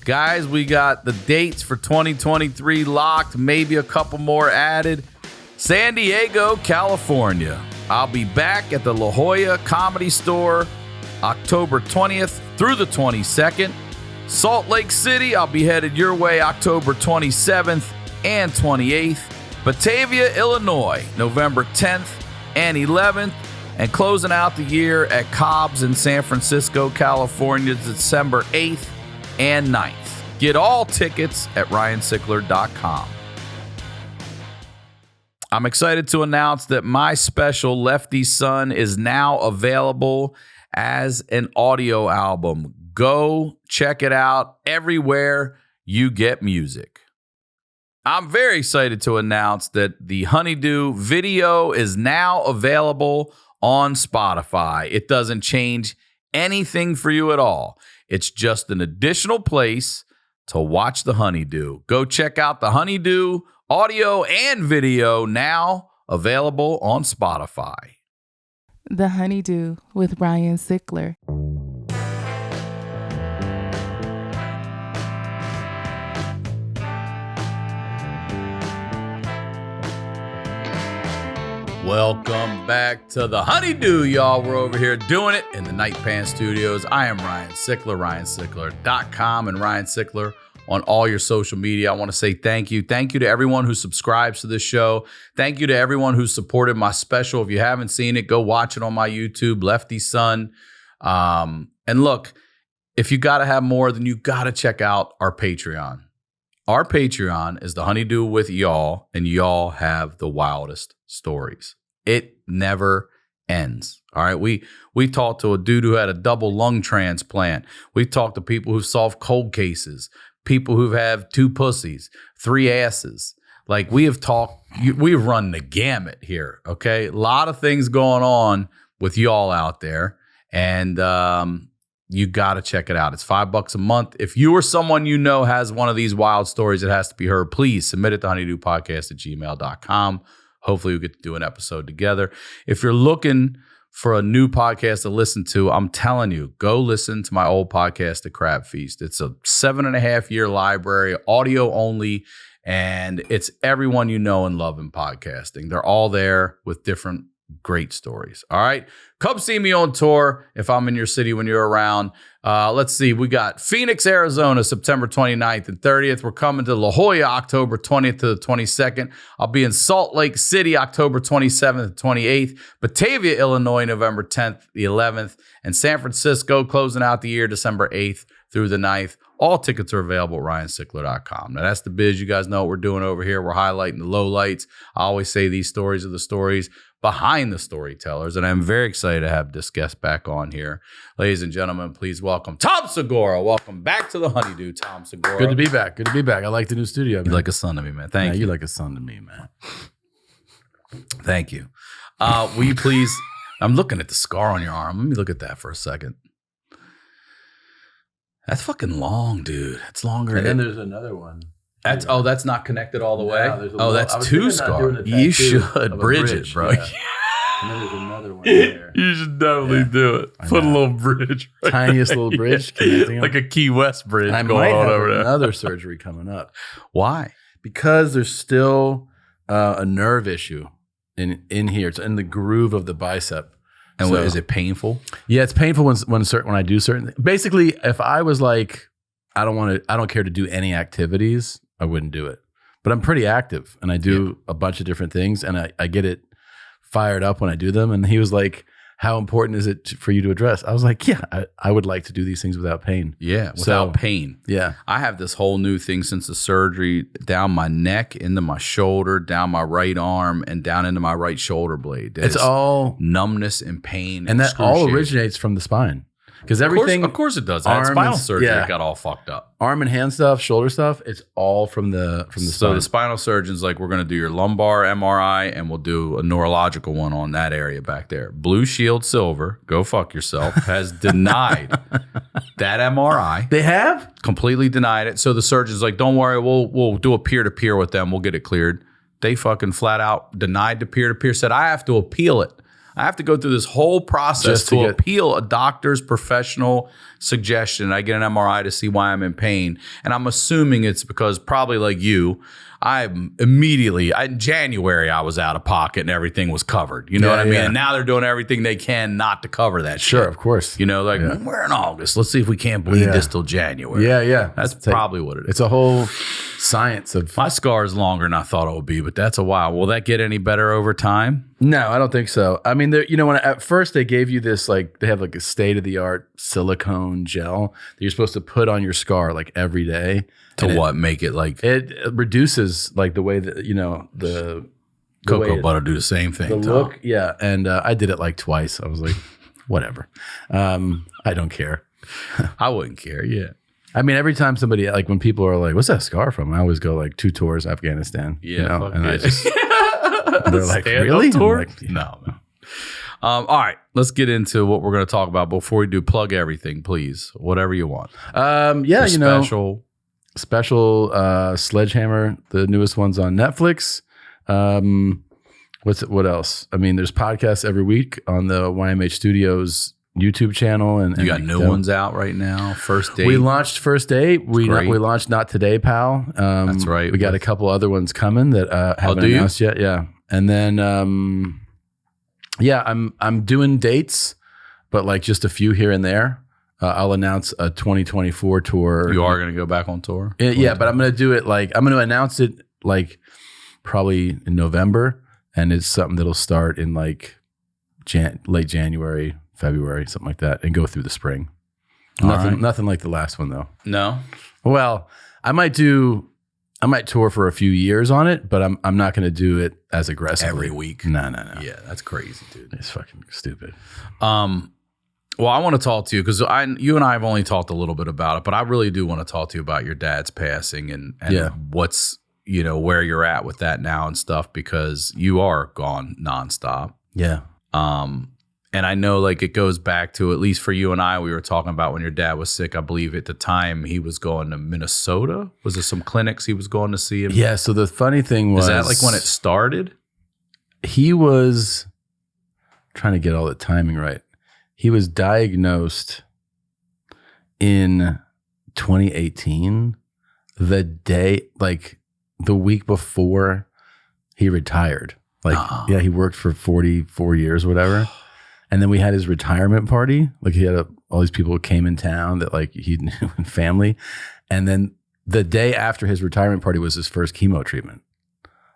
Guys, we got the dates for 2023 locked, maybe a couple more added. San Diego, California. I'll be back at the La Jolla Comedy Store October 20th through the 22nd. Salt Lake City, I'll be headed your way October 27th and 28th. Batavia, Illinois, November 10th and 11th. And closing out the year at Cobb's in San Francisco, California, December 8th and 9th. Get all tickets at ryansickler.com. I'm excited to announce that my special Lefty Son is now available as an audio album. Go check it out everywhere you get music. I'm very excited to announce that the HoneyDew video is now available on Spotify. It doesn't change anything for you at all. It's just an additional place to watch the HoneyDew. Go check out the HoneyDew audio and video, now available on Spotify. The HoneyDew with Ryan Sickler. Welcome back to the HoneyDew, y'all. We're over here doing it in the Night Pan Studios. I am Ryan Sickler, ryansickler.com, and Ryan Sickler on all your social media. I want to say thank you. Thank you to everyone who subscribes to this show. Thank you to everyone who supported my special. If you haven't seen it, go watch it on my YouTube, Lefty Son. And look, if you got to have more, then you got to check out our Patreon. Our Patreon is the HoneyDew with y'all, and y'all have the wildest stories. It never ends. All right. We talked to a dude who had a double lung transplant. We talked to people who've solved cold cases, people who've had 2 pussies, 3 asses. Like we've run the gamut here. Okay. A lot of things going on with y'all out there. And you got to check it out. It's $5 a month. If you or someone you know has one of these wild stories that has to be heard, please submit it to honeydewpodcast@gmail.com. Hopefully we get to do an episode together. If you're looking for a new podcast to listen to, I'm telling you, go listen to my old podcast, The Crab Feast. It's a 7.5-year library, audio only, and it's everyone you know and love in podcasting. They're all there with different great stories. All right. Come see me on tour if I'm in your city when you're around. Let's see. We got Phoenix, Arizona, September 29th and 30th. We're coming to La Jolla, October 20th to the 22nd. I'll be in Salt Lake City, October 27th and 28th. Batavia, Illinois, November 10th, the 11th. And San Francisco, closing out the year, December 8th through the 9th. All tickets are available at ryansickler.com. Now, that's the biz. You guys know what we're doing over here. We're highlighting the lowlights. I always say these stories are the stories behind the storytellers, and I'm very excited to have this guest back on here. Ladies and gentlemen, please welcome Tom Segura. Welcome back to the HoneyDew, Tom Segura. Good to be back. Good to be back. I like the new studio, man. You're like a son to me, man. Thank you. You like a son to me, man. Thank you. Will you please, I'm looking at the scar on your arm. Let me look at that for a second. That's fucking long, dude. That's longer. And then there's another one. That's not connected all the way? No, that's 2 scars. You should bridge it, bro. Yeah. And then there's another one there. You should definitely do it. Put a little bridge. Right Tiniest little bridge. Like a Key West bridge and I going might on have over there. Another surgery coming up. Why? Because there's still a nerve issue in here. It's in the groove of the bicep. And so, is it painful? Yeah, it's painful when I do certain things. Basically, if I was like, I don't care to do any activities, I wouldn't do it. But I'm pretty active and I do a bunch of different things and I get it fired up when I do them. And he was like, how important is it for you to address? I was like, yeah, I would like to do these things without pain. Yeah, without pain. Yeah. I have this whole new thing since the surgery, down my neck, into my shoulder, down my right arm, and down into my right shoulder blade. It's all numbness and pain. And that all originates from the spine. Because everything, of course it does. I had spinal surgery, it got all fucked up. Arm and hand stuff, shoulder stuff, it's all from the So spine. the spinal surgeon's like, we're going to do your lumbar MRI and we'll do a neurological one on that area back there. Blue Shield Silver, go fuck yourself, has denied that MRI. They have? Completely denied it. So the surgeon's like, don't worry, we'll do a peer-to-peer with them. We'll get it cleared. They fucking flat out denied the peer-to-peer, said, I have to appeal it. I have to go through this whole process Just to to get- appeal a doctor's professional suggestion. I get an MRI to see why I'm in pain. And I'm assuming it's because probably like you, in January, I was out of pocket and everything was covered. You know what I mean? Yeah. And now they're doing everything they can not to cover that Sure, shit. of course. You know, like, we're in August. Let's see if we can't bleed Yeah. this till January. Yeah. That's It's like- probably what it is. It's a whole science of. My scar is longer than I thought it would be, but that's a while. Will that get any better over time? No, I don't think so. I mean, when at first they gave you this, like, they have like a state of the art silicone gel that you're supposed to put on your scar like every day. To And what? Make it like It reduces like the way that, the cocoa way butter do the same thing. the Tom. look. Yeah. And I did it like twice. I was like, whatever. I don't care. I wouldn't care. Yeah. I mean, every time somebody, like when people are like, what's that scar from? I always go like 2 tours, Afghanistan. Yeah. Fuck and yeah. I just, they're like, Stand-up really? I'm tour? like, yeah. No. All right. Let's get into what we're going to talk about. Before we do, plug everything, please. Whatever you want. Yeah, Your special Sledge Hammer, the newest one's on Netflix. What else? I mean, there's podcasts every week on the YMH Studios YouTube channel, and You got new ones out right now. First date. We launched First Date. We great. launched Not Today, Pal. That's right. We got a couple other ones coming that haven't do you? announced yet. Yeah, and then I'm doing dates, but like just a few here and there. I'll announce a 2024 tour. You are going to go back on tour? Yeah, but I'm going to do it like, I'm going to announce it like probably in November. And it's something that'll start in like late January, February, something like that, and go through the spring. Nothing like the last one though. No? Well, I might tour for a few years on it, but I'm not going to do it as aggressively. Every week? No. Yeah, that's crazy, dude. It's fucking stupid. Well, I want to talk to you because you and I have only talked a little bit about it, but I really do want to talk to you about your dad's passing and what's, where you're at with that now and stuff, because you are gone nonstop. Yeah. And I know like it goes back to, at least for you and I, we were talking about when your dad was sick. I believe at the time he was going to Minnesota. Was there some clinics he was going to see him? Yeah. So the funny thing was, is that like when it started? He was trying to get all the timing right. He was diagnosed in 2018, the week before he retired. Yeah, he worked for 44 years or whatever. And then we had his retirement party. Like he had all these people who came in town that like he knew and family. And then the day after his retirement party was his first chemo treatment.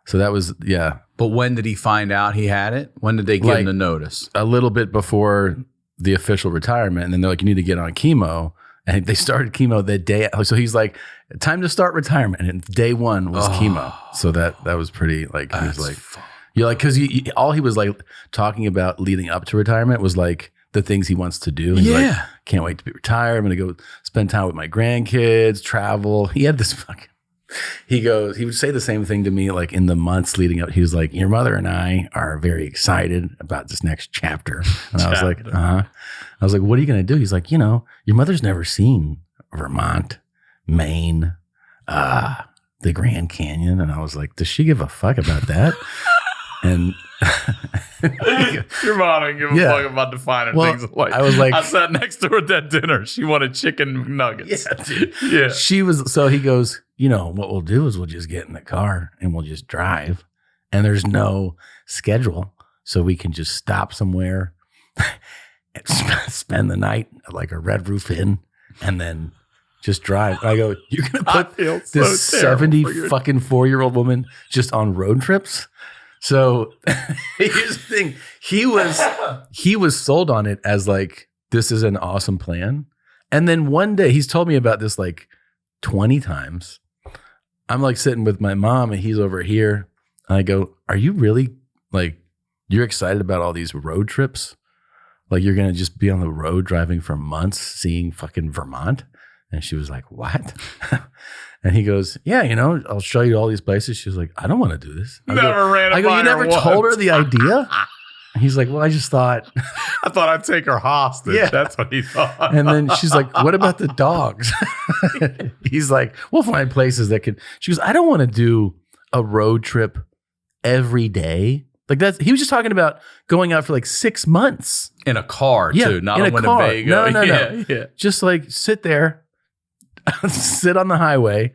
So that was, yeah. But when did he find out he had it? When did they give him the notice? A little bit before the official retirement. And then they're like, you need to get on chemo. And they started chemo the day. So he's like, time to start retirement. And day one was chemo. So that was pretty like, he was like, you're like, because all he was like talking about leading up to retirement was like the things he wants to do. And he's like, can't wait to be retired. I'm going to go spend time with my grandkids, travel. He had this fucking, he would say the same thing to me like in the months leading up. He was like, your mother and I are very excited about this next chapter. And I was like, I was like, what are you going to do? He's like, your mother's never seen Vermont, Maine, the Grand Canyon. And I was like, does she give a fuck about that? And your mom didn't give a fuck about defining things. Like, I was like, I sat next to her at that dinner. She wanted chicken nuggets. Yeah, dude. Yeah. She was, so he goes, what we'll do is we'll just get in the car and we'll just drive. And there's no schedule. So we can just stop somewhere and spend the night at like a Red Roof Inn and then just drive. I go, you're going to put this 70 fucking 4-year-old woman just on road trips? So here's the thing. He was sold on it as like, this is an awesome plan. And then one day he's told me about this like 20 times. I'm like sitting with my mom and he's over here. And I go, are you really like, you're excited about all these road trips? Like you're going to just be on the road driving for months, seeing fucking Vermont? And she was like, what? And he goes, yeah, I'll show you all these places. She was like, I don't want to do this. I go, you never told her the idea? And he's like, well, I just thought. I thought I'd take her hostage. Yeah. That's what he thought. And then she's like, what about the dogs? He's like, we'll find places that could. She goes, I don't want to do a road trip every day Like he was just talking about going out for like 6 months. In a car, Yeah, too, not in a a Winnebago. car. No. Yeah. Just like sit there, sit on the highway,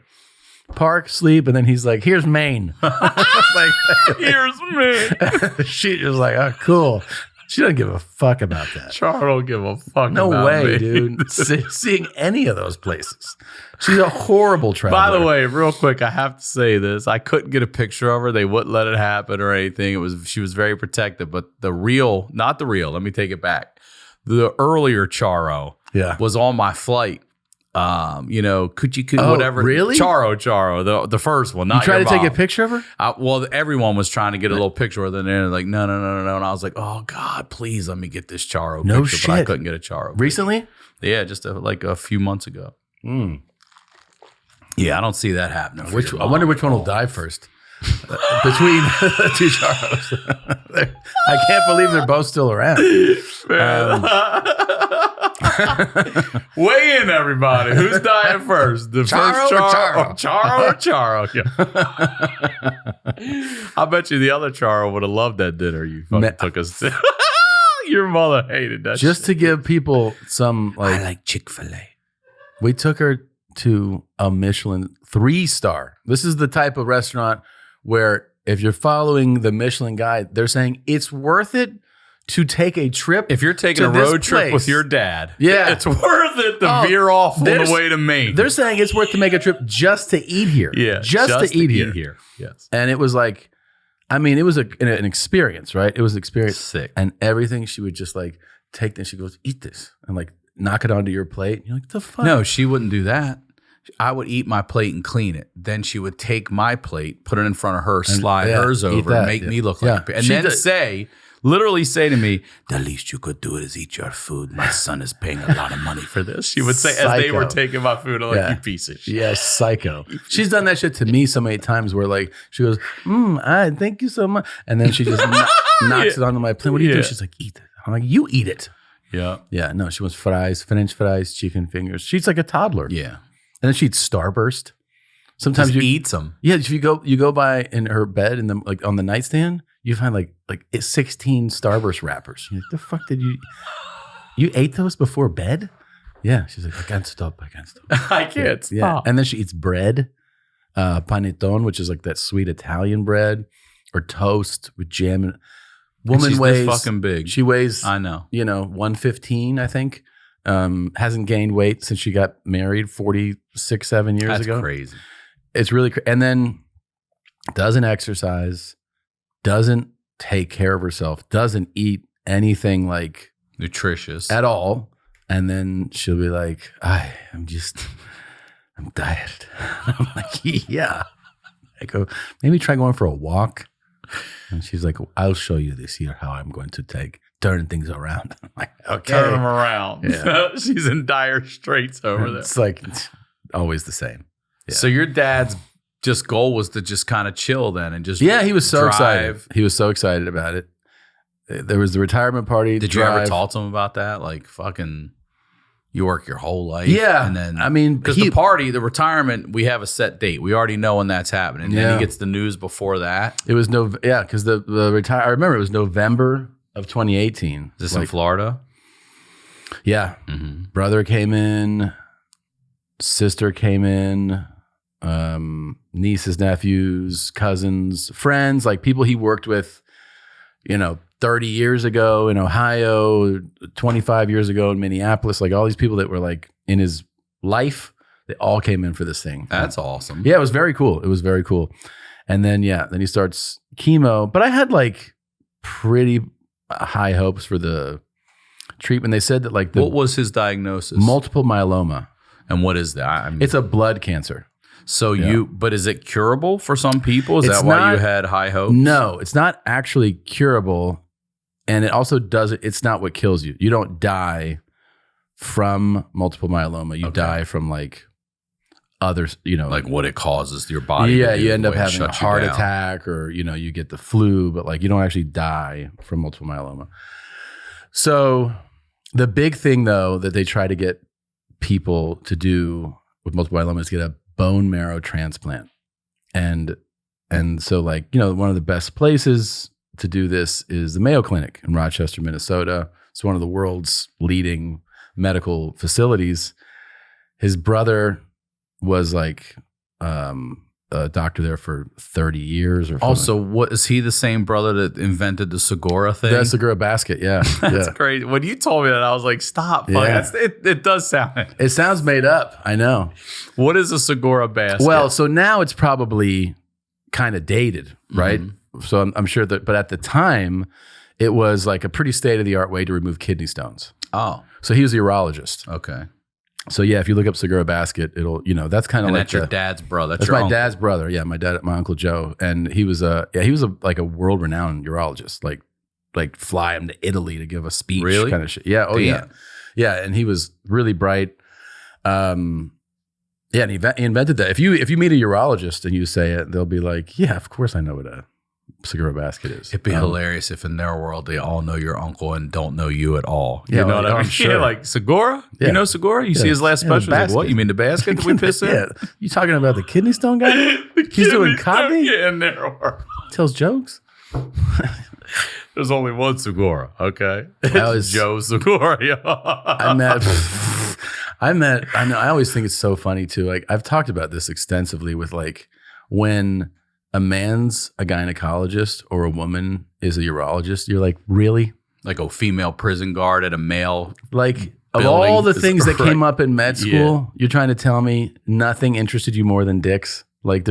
park, sleep, and then he's like, here's Maine. Like, Here's me. she was like, oh, cool. She doesn't give a fuck about that. Char don't give a fuck No about way, me. dude. Seeing any of those places. She's a horrible traveler. By the way, real quick, I have to say this. I couldn't get a picture of her. They wouldn't let it happen or anything. She was very protective. But not the real, let me take it back. The earlier Charo was on my flight. Whatever. Really? Charo, the first one. Not You tried your to take mom. a picture of her? Well, everyone was trying to get a little picture of her. And they're like, no. And I was like, oh, God, please let me get this Charo No picture. But I shit. couldn't get a Charo picture. Recently? Yeah, just like a few months ago. Mm. Yeah, I don't see that happening. I wonder which one will die first. Between the two Charos. I can't believe they're both still around. Weigh in, everybody. Who's dying first? The Charo first or Charo or Charo? Yeah. I bet you the other Charo would have loved that dinner you fucking took us to. Your mother hated that Just shit. to give people some I like Chick-fil-A. we took her to a Michelin 3-star. This is the type of restaurant where if you're following the Michelin guide, they're saying it's worth it to take a trip. If you're taking to a this road trip place. with your dad, Yeah. it's worth it to Oh, veer off on the there's- way to Maine. They're saying it's worth to make a trip just to eat here. Yeah, Just to eat here. Yes. And it was like, I mean, it was an experience, right? It was an experience. Sick. And everything she would just like take this. She goes, eat this. And like knock it onto your plate. And you're like, the fuck? No, she wouldn't do that. I would eat my plate and clean it. Then she would take my plate, put it in front of her, slide hers eat over, that, and make me look like a and She then did- literally say to me, the least you could do is eat your food. My son is paying a lot of money for this. She would say as they were Psycho. taking my food. I'm like, you piece of shit. Yeah, psycho. She's done that shit to me so many times where like she goes, thank you so much. And then she just knocks it onto my plate. What do you do? She's like, eat it. I'm like, you eat it. Yeah. Yeah, no, she wants fries, French fries, chicken fingers. She's like a toddler. Yeah. And then she eats Starburst. Sometimes Just you eats them. Yeah, if you go by in her bed and then like on the nightstand, you find like 16 Starburst wrappers. You're like, the fuck did you ate those before bed? Yeah, she's like, I can't stop. I can't stop. Yeah, and then she eats bread, panettone, which is like that sweet Italian bread, or toast with jam. And woman she's weighs this fucking big. She weighs, I know. 115, I think. Hasn't gained weight since she got married 7 years That's ago. crazy. It's really and then doesn't exercise, doesn't take care of herself, doesn't eat anything like Nutritious. at all. And then she'll be like, I'm tired. I'm like, yeah. I go, maybe try going for a walk. And she's like, I'll show you this year how I'm going to turn things around. I'm like, okay. Turn them around. Yeah. She's in dire straits over there. It's like always the same. Yeah. So your dad's just goal was to just kind of chill then and just Yeah, he was so drive. excited. He was so excited about it. There was the retirement party. Did you ever talk to him about that? Like fucking, you work your whole life. Yeah. And then, I mean, because the party, the retirement, we have a set date. We already know when that's happening. And then he gets the news before that. It was because the retire. I remember it was November of 2018. Is this in Florida? Yeah. Mm-hmm. Brother came in, sister came in, nieces, nephews, cousins, friends, like people he worked with, 30 years ago in Ohio, 25 years ago in Minneapolis, like all these people that were like in his life, they all came in for this thing. That's awesome. Yeah, it was very cool. And then, then he starts chemo, but I had like pretty high hopes for the treatment. They said that like what was his diagnosis? multiple myeloma. And what is that? I mean, It's a blood cancer. so but is it curable for some people? Is It's that why not- you had high hopes? No, it's not actually curable. And it also it's not what kills you. You don't die from multiple myeloma. You die from like others, Like what it causes your body. yeah, to do, you end the up way it having a shuts you heart down. attack or, you get the flu, but like you don't actually die from multiple myeloma. So the big thing though that they try to get people to do with multiple myeloma is get a bone marrow transplant. And so like, one of the best places to do this is the Mayo Clinic in Rochester, Minnesota. It's one of the world's leading medical facilities. His brother was like a doctor there for 30 years or something. Also, what is he the same brother that invented the Segura thing? The Segura basket, yeah. That's yeah. crazy. When you told me that, I was like, stop. Yeah. It does sound. It sounds made up. I know. What is a Segura basket? Well, so now it's probably kind of dated, right? Mm-hmm. So I'm sure that, but at the time, it was like a pretty state-of-the-art way to remove kidney stones. Oh, So he was a urologist. okay. So yeah, if you look up Segura basket, it'll, that's kind of And like that's your dad's brother. That's your my uncle. dad's brother. Yeah, my uncle Joe, and he was like a world-renowned urologist. Like fly him to Italy to give a speech, Really? kind of shit. Yeah. Oh Damn. yeah, yeah. And he was really bright. Yeah, and he invented that. If you meet a urologist and you say it, they'll be like, "Yeah, of course I know what a Segura basket is." It'd be hilarious if in their world they all know your uncle and don't know you at all. Yeah, You know what I I'm mean? sure. Like Segura? Yeah. You know Segura? You see his last Yeah, the special? He's like, what? basket. You mean the basket that we pissed in? Yeah, you talking about the kidney stone guy? He's doing comedy. Yeah, in there. Tells jokes. There's only one Segura, okay? That It's Joe Segura. I always think it's so funny too. Like I've talked about this extensively with like when a man's a gynecologist or a woman is a urologist, you're like, really? Like a female prison guard at a male. Like of Building all the is things that right. came up in med school, you're trying to tell me nothing interested you more than dicks? Like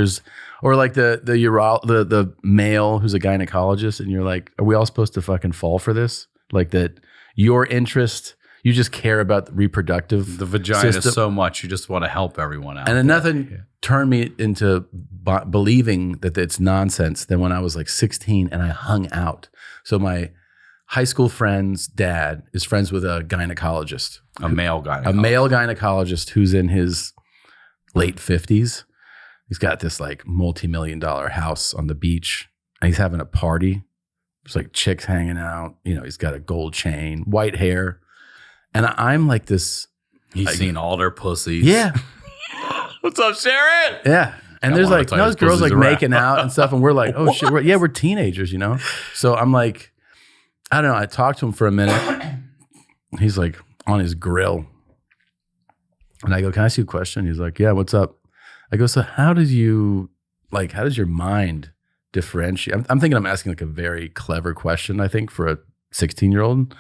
or like the male who's a gynecologist, and you're like, are we all supposed to fucking fall for this? Like that your interest, you just care about the reproductive The vagina system. so much, you just want to help everyone out. And then nothing turned me into believing that it's nonsense than when I was like 16 and I hung out. So my high school friend's dad is friends with a gynecologist. A male guy. A male gynecologist who's in his late 50s. He's got this like multi-million-dollar house on the beach, and he's having a party. There's like chicks hanging out. He's got a gold chain, white hair. And I'm like this. He's seen all their pussies. Yeah. What's up, Sharon? Yeah. And I there's wanna like tell you those this girls pussy's like a wrap. making out and stuff. And we're like, oh shit. We're teenagers, So I'm like, I don't know. I talked to him for a minute. He's like on his grill. And I go, can I ask you a question? He's like, yeah, what's up? I go, so how does your mind differentiate? I'm thinking I'm asking like a very clever question, I think, for a 16-year-old.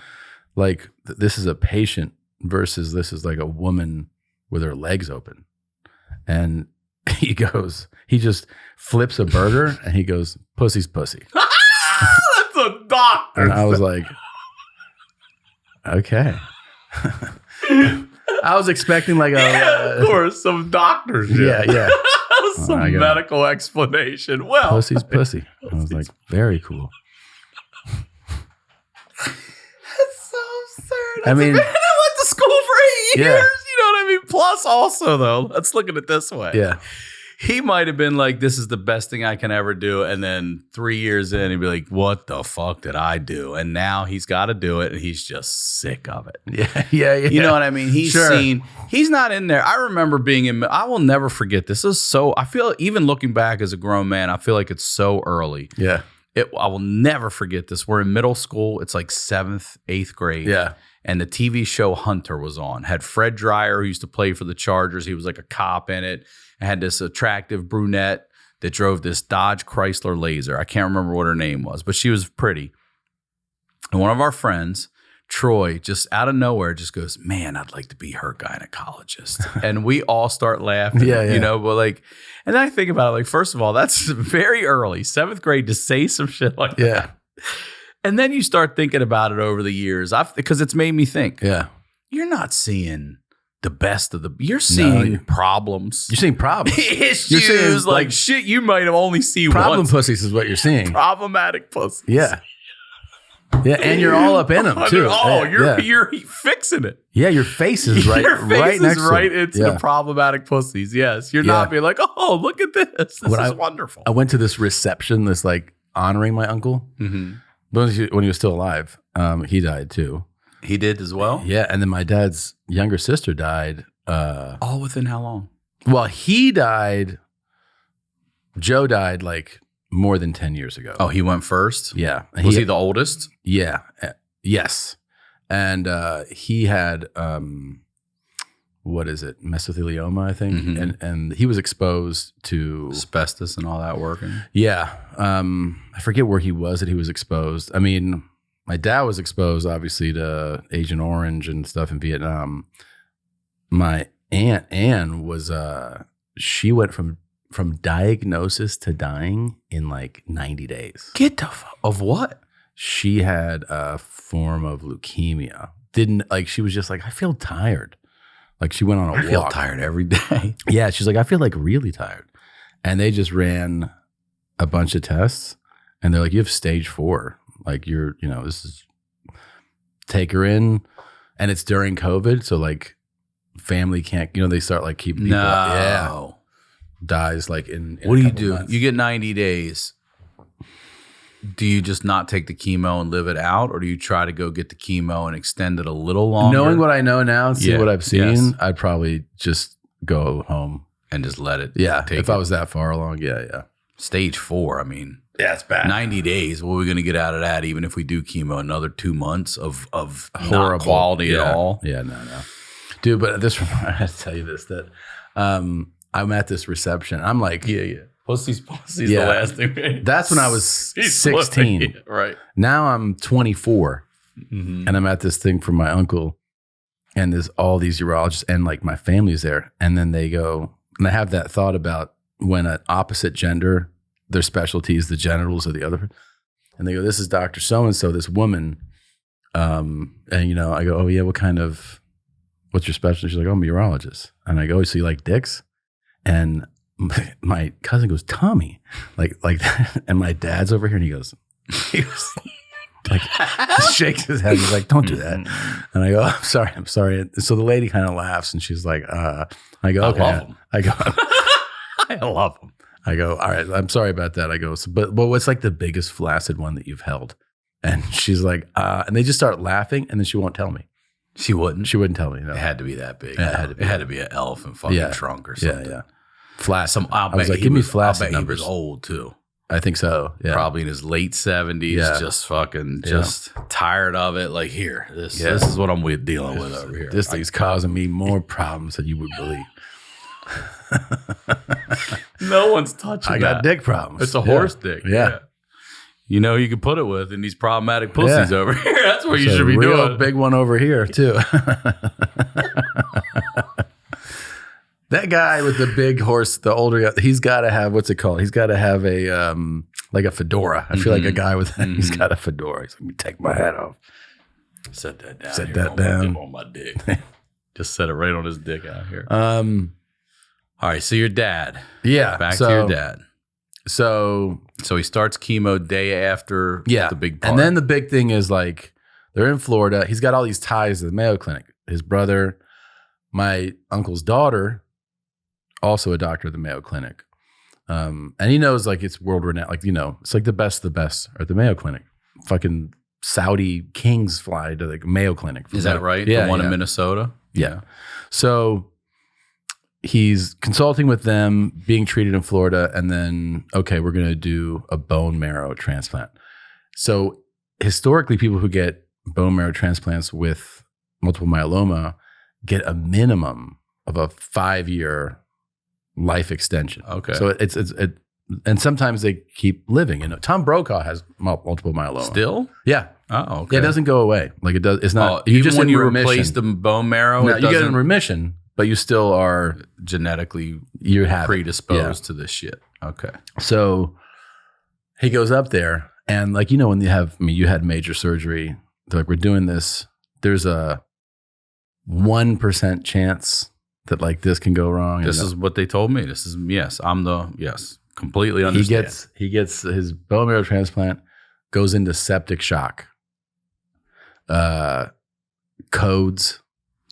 Like this is a patient versus this is like a woman with her legs open. And he just flips a burger and he goes, pussy's pussy. That's a doctor. And I was like, okay. I was expecting like of course, some doctors. yeah. Some I got it. medical explanation. Well, Pussy's pussy. I was like, very cool. that's so absurd. I mean- I went to school for 8 years. Yeah. You know what I mean? Plus, also though, let's look at it this way. Yeah. He might have been like, this is the best thing I can ever do. And then 3 years in, he'd be like, what the fuck did I do? And now he's got to do it. And he's just sick of it. Yeah. You know what I mean? He's Sure. he's not in there. I remember being I will never forget this. I feel, even looking back as a grown man, I feel like it's so early. Yeah. I will never forget this. We're in middle school. It's like 7th, 8th grade. Yeah. And the TV show Hunter was on. Had Fred Dreyer, who used to play for the Chargers. He was like a cop in it. And had this attractive brunette that drove this Dodge Chrysler Laser. I can't remember what her name was, but she was pretty. And one of our friends, Troy, just out of nowhere, just goes, man, I'd like to be her gynecologist. And we all start laughing, Yeah. but like, and then I think about it, like, first of all, that's very early, 7th grade, to say some shit like Yeah. that. And then you start thinking about it over the years, because it's made me think, Yeah. you're not seeing the best of you're seeing problems. You're seeing problems. Issues, You're seeing, like like, shit you might have only seen Problem once. pussies is what you're seeing. Problematic pussies. Yeah. Yeah. And you're all up in them too. Oh, Yeah. you're fixing it. Yeah, your face is right, Your face right is next right to it. into Yeah. the problemac pussies. Yes. You're Yeah. not being like, oh, look at this. This When is wonderful. I went to this reception, this like honoring my uncle. Mhm. When he was still alive. He died too. He did as well? Yeah. And then my dad's younger sister died. All within how long? Well, he died. Joe died like more than 10 years ago. Oh, he went first? Yeah. Was he the oldest? Yeah. Yes. And he had, what is it? Mesothelioma, I think. Mhm. And he was exposed to Asbestos and all that working? Yeah. I forget where he was that he was exposed. I mean, my dad was exposed, obviously, to Agent Orange and stuff in Vietnam. My aunt, Anne, was, she went from diagnosis to dying in like 90 days. Get the of what? She had a form of leukemia. She was just like, I feel tired. Like she went on a walk. I feel tired every day. Yeah. She's like, I feel like really tired. And they just ran a bunch of tests and they're like, you have stage 4. Like this is, take her in. And it's during COVID. So like family can't, they start like keeping people. Yeah. Dies like in what a do you couple do? months. You get 90 days. Do you just not take the chemo and live it out? Or do you try to go get the chemo and extend it a little longer? Knowing what I know now and see Yeah. what I've seen, Yes. I'd probably just go home. And just let it Yeah. take If I was that far along. Yeah. Stage 4, I mean. Yeah, it's bad. 90 days. What are we going to get out of that? Even if we do chemo, another 2 months of not Horrible quality at all. Yeah, no. Dude, but I have to tell you this, that I'm at this reception. I'm like, Yeah. Pussy's Yeah. the last thing. that's when I was He's 16. flipping. Right. Now I'm 24 Mhm. and I'm at this thing for my uncle and there's all these urologists and like my family's there. And then they go, and I have that thought about when an opposite gender, their specialty is the genitals of the other. And they go, this is Dr. So-and-so, this woman. And I go, oh yeah, what's your specialty? She's like, oh, I'm a urologist. And I go, so you like dicks? And my cousin goes, Tommy, like that. And my dad's over here and he was like, shakes his head. He's like, don't do that. And I go, I'm sorry. So the lady kind of laughs and she's like, I go, okay. I love him. I go, I love them. I go, all right, I'm sorry about that. I go, but what's like the biggest flaccid one that you've held? And she's like, and they just start laughing and then she won't tell me. She wouldn't. She wouldn't tell me. It had to be that big. Yeah, It had to be an elephant fucking trunk or something. Yeah. Flaccid. I was like, give me flaccid numbers. He was old too. I think so. Yeah. Probably in his late 70s, Yeah. just fucking tired of it. Like, here, this is what I'm dealing with over here. This thing's causing me more problems than you would believe. No one's touching I got dick problems. It's a horse dick. Yeah. You can put it with in these problematic pussies over here. That's what you should be real doing. big one over here too. That guy with the big horse, the older guy, he's got to have, what's it called? He's got to have a like a fedora. I feel like a guy with that. He's got a fedora. He's like, let me take my hat off. Set that down. Set here that on down. on my dick. Just set it right on his dick out here. All right. So your dad. Yeah. Back to your dad. So he starts chemo day after the big part. And then the big thing is like, they're in Florida. He's got all these ties to the Mayo Clinic. His brother, my uncle's daughter, also a doctor at the Mayo Clinic. And he knows like it's world renowned. Like, it's like the best are at the Mayo Clinic. Fucking Saudi kings fly to the Mayo Clinic. Is that right? Yeah. The one in Minnesota? Yeah. So he's consulting with them, being treated in Florida, and then, okay, we're going to do a bone marrow transplant. So historically, people who get bone marrow transplants with multiple myeloma get a minimum of a 5-year life extension. Okay. So it's and sometimes they keep living. Tom Brokaw has multiple myeloma. Still? Yeah. Oh, okay. Yeah, it doesn't go away. Like it does. It's not. Even just when in you remission. replace the bone marrow, No, it you get in doesn't remission, but you still are genetically you have predisposed to this shit. Okay. So he goes up there, and like when you had major surgery, they're like, we're doing this. There's a 1% chance that like this can go wrong. This is what they told me. This is completely understand. He gets his bone marrow transplant, goes into septic shock. Codes.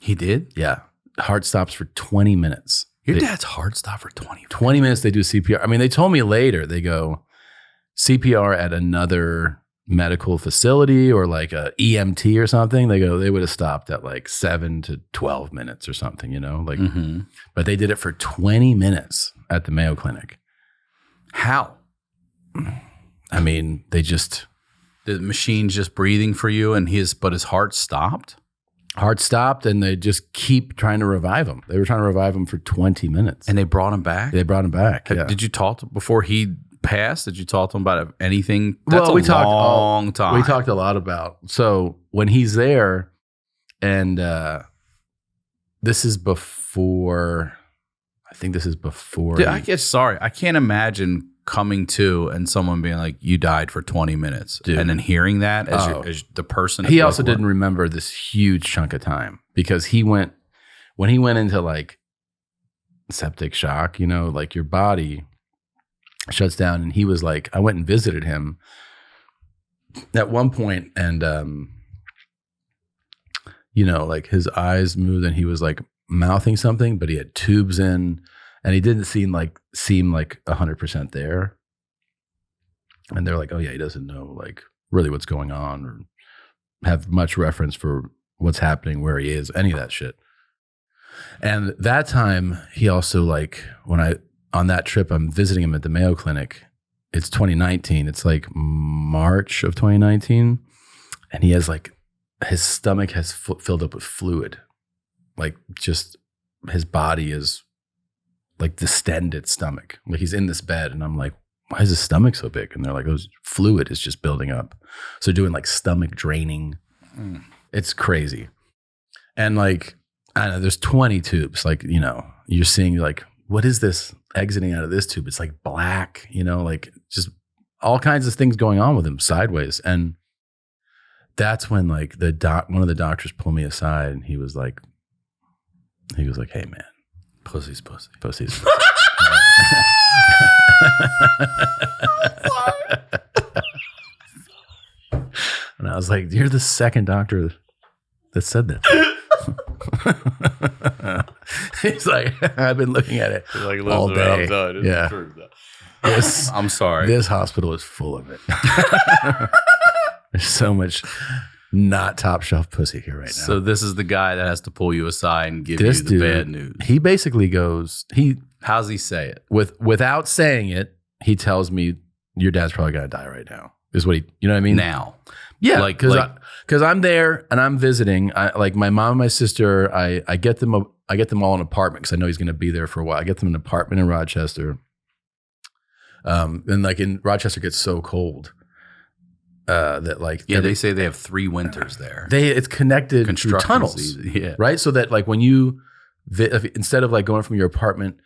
He did? Yeah. Heart stops for 20 minutes. Your dad's heart stopped for 20 minutes. 20 minutes they do CPR. I mean, they told me later, they go CPR at another medical facility or like a EMT or something. They would have stopped at like 7 to 12 minutes or something, but they did it for 20 minutes at the Mayo Clinic. How? I mean, they just The machine's just breathing for you, and but his heart stopped. heart stopped, and they just keep trying to revive him. They were trying to revive him for 20 minutes, And they brought him back. they brought him back. Yeah. Did you talk before he passed? Did you talk to him about anything? That's Well, we talked long time. We talked a lot about. So when he's there, and this is before. I think this is before. Dude, I can't imagine coming to and someone being like, "You died for 20 minutes," Dude. and then hearing that as the person. He also didn't remember this huge chunk of time because when he went into like septic shock, like your body shuts down, and he was like, I went and visited him at one point, and like his eyes moved, and he was like mouthing something, but he had tubes in, and he didn't seem like 100% there. And they're like, oh yeah, he doesn't know like really what's going on or have much reference for what's happening, where he is, any of that shit. And that time he also like, on that trip, I'm visiting him at the Mayo Clinic. It's 2019. It's like March of 2019. And he has like, his stomach has filled up with fluid. Like just his body is like distended stomach. Like he's in this bed, and I'm like, why is his stomach so big? And they're like, fluid is just building up. So doing like stomach draining. It's crazy. And like, I don't know, there's 20 tubes. Like, you're seeing like, what is this exiting out of this tube? It's like black, like just all kinds of things going on with him sideways. And that's when like one of the doctors pulled me aside, and he was like, hey man, pussy's pussy. Pussy's pussy. And I was like, you're the second doctor that said that. He's like, I've been looking at it all day. Yeah. I'm sorry. This hospital is full of it. There's so much not top shelf pussy here right now. So this is the guy that has to pull you aside and give you the bad news. He basically goes, how's he say it? Without saying it, he tells me, your dad's probably gonna die right now. Is what you know what I mean? Now. Yeah, because I'm there and I'm visiting. Like my mom and my sister, I get them all an apartment because I know he's gonna be there for a while. I get them an apartment in Rochester. And like in Rochester gets so cold. That like they say they have 3 winters there. It's connected through tunnels, season, right? So that like when you instead of like going from your apartment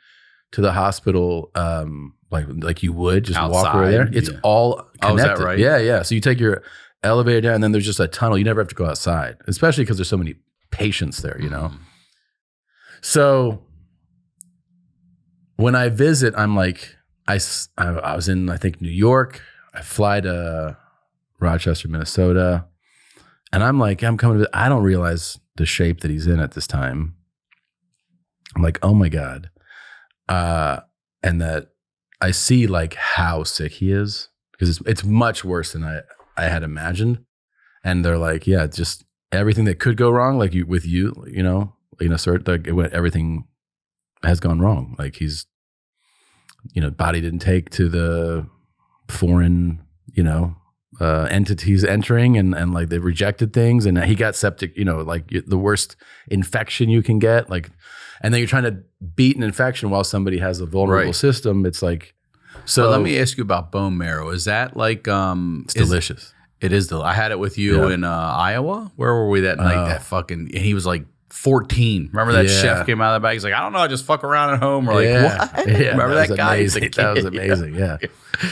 to the hospital, like you would just outside, walk over there, it's all connected. Oh, is that right? Yeah. So you take your elevator down, and then there's just a tunnel. You never have to go outside, especially because there's so many patients there. So when I visit, I'm like, I was in I think New York. I fly to Rochester, Minnesota. And I'm like, I'm coming to, I don't realize the shape that he's in at this time. I'm like, oh my God. And that I see like how sick he is, because it's much worse than I had imagined. And they're like, yeah, just everything that could go wrong, like sir, like everything has gone wrong. Like he's, body didn't take to the foreign, entities entering, and like they rejected things, and he got septic, like the worst infection you can get, like, and then you're trying to beat an infection while somebody has a vulnerable system. It's like, so let me ask you about bone marrow. Is that like, it's delicious. It is. I had it with you in Iowa. Where were we that night? That fucking, and he was like 14. Remember that chef came out of the bag? He's like, I don't know, I just fuck around at home. We're like, what? Yeah, remember that guy? That was amazing. Yeah.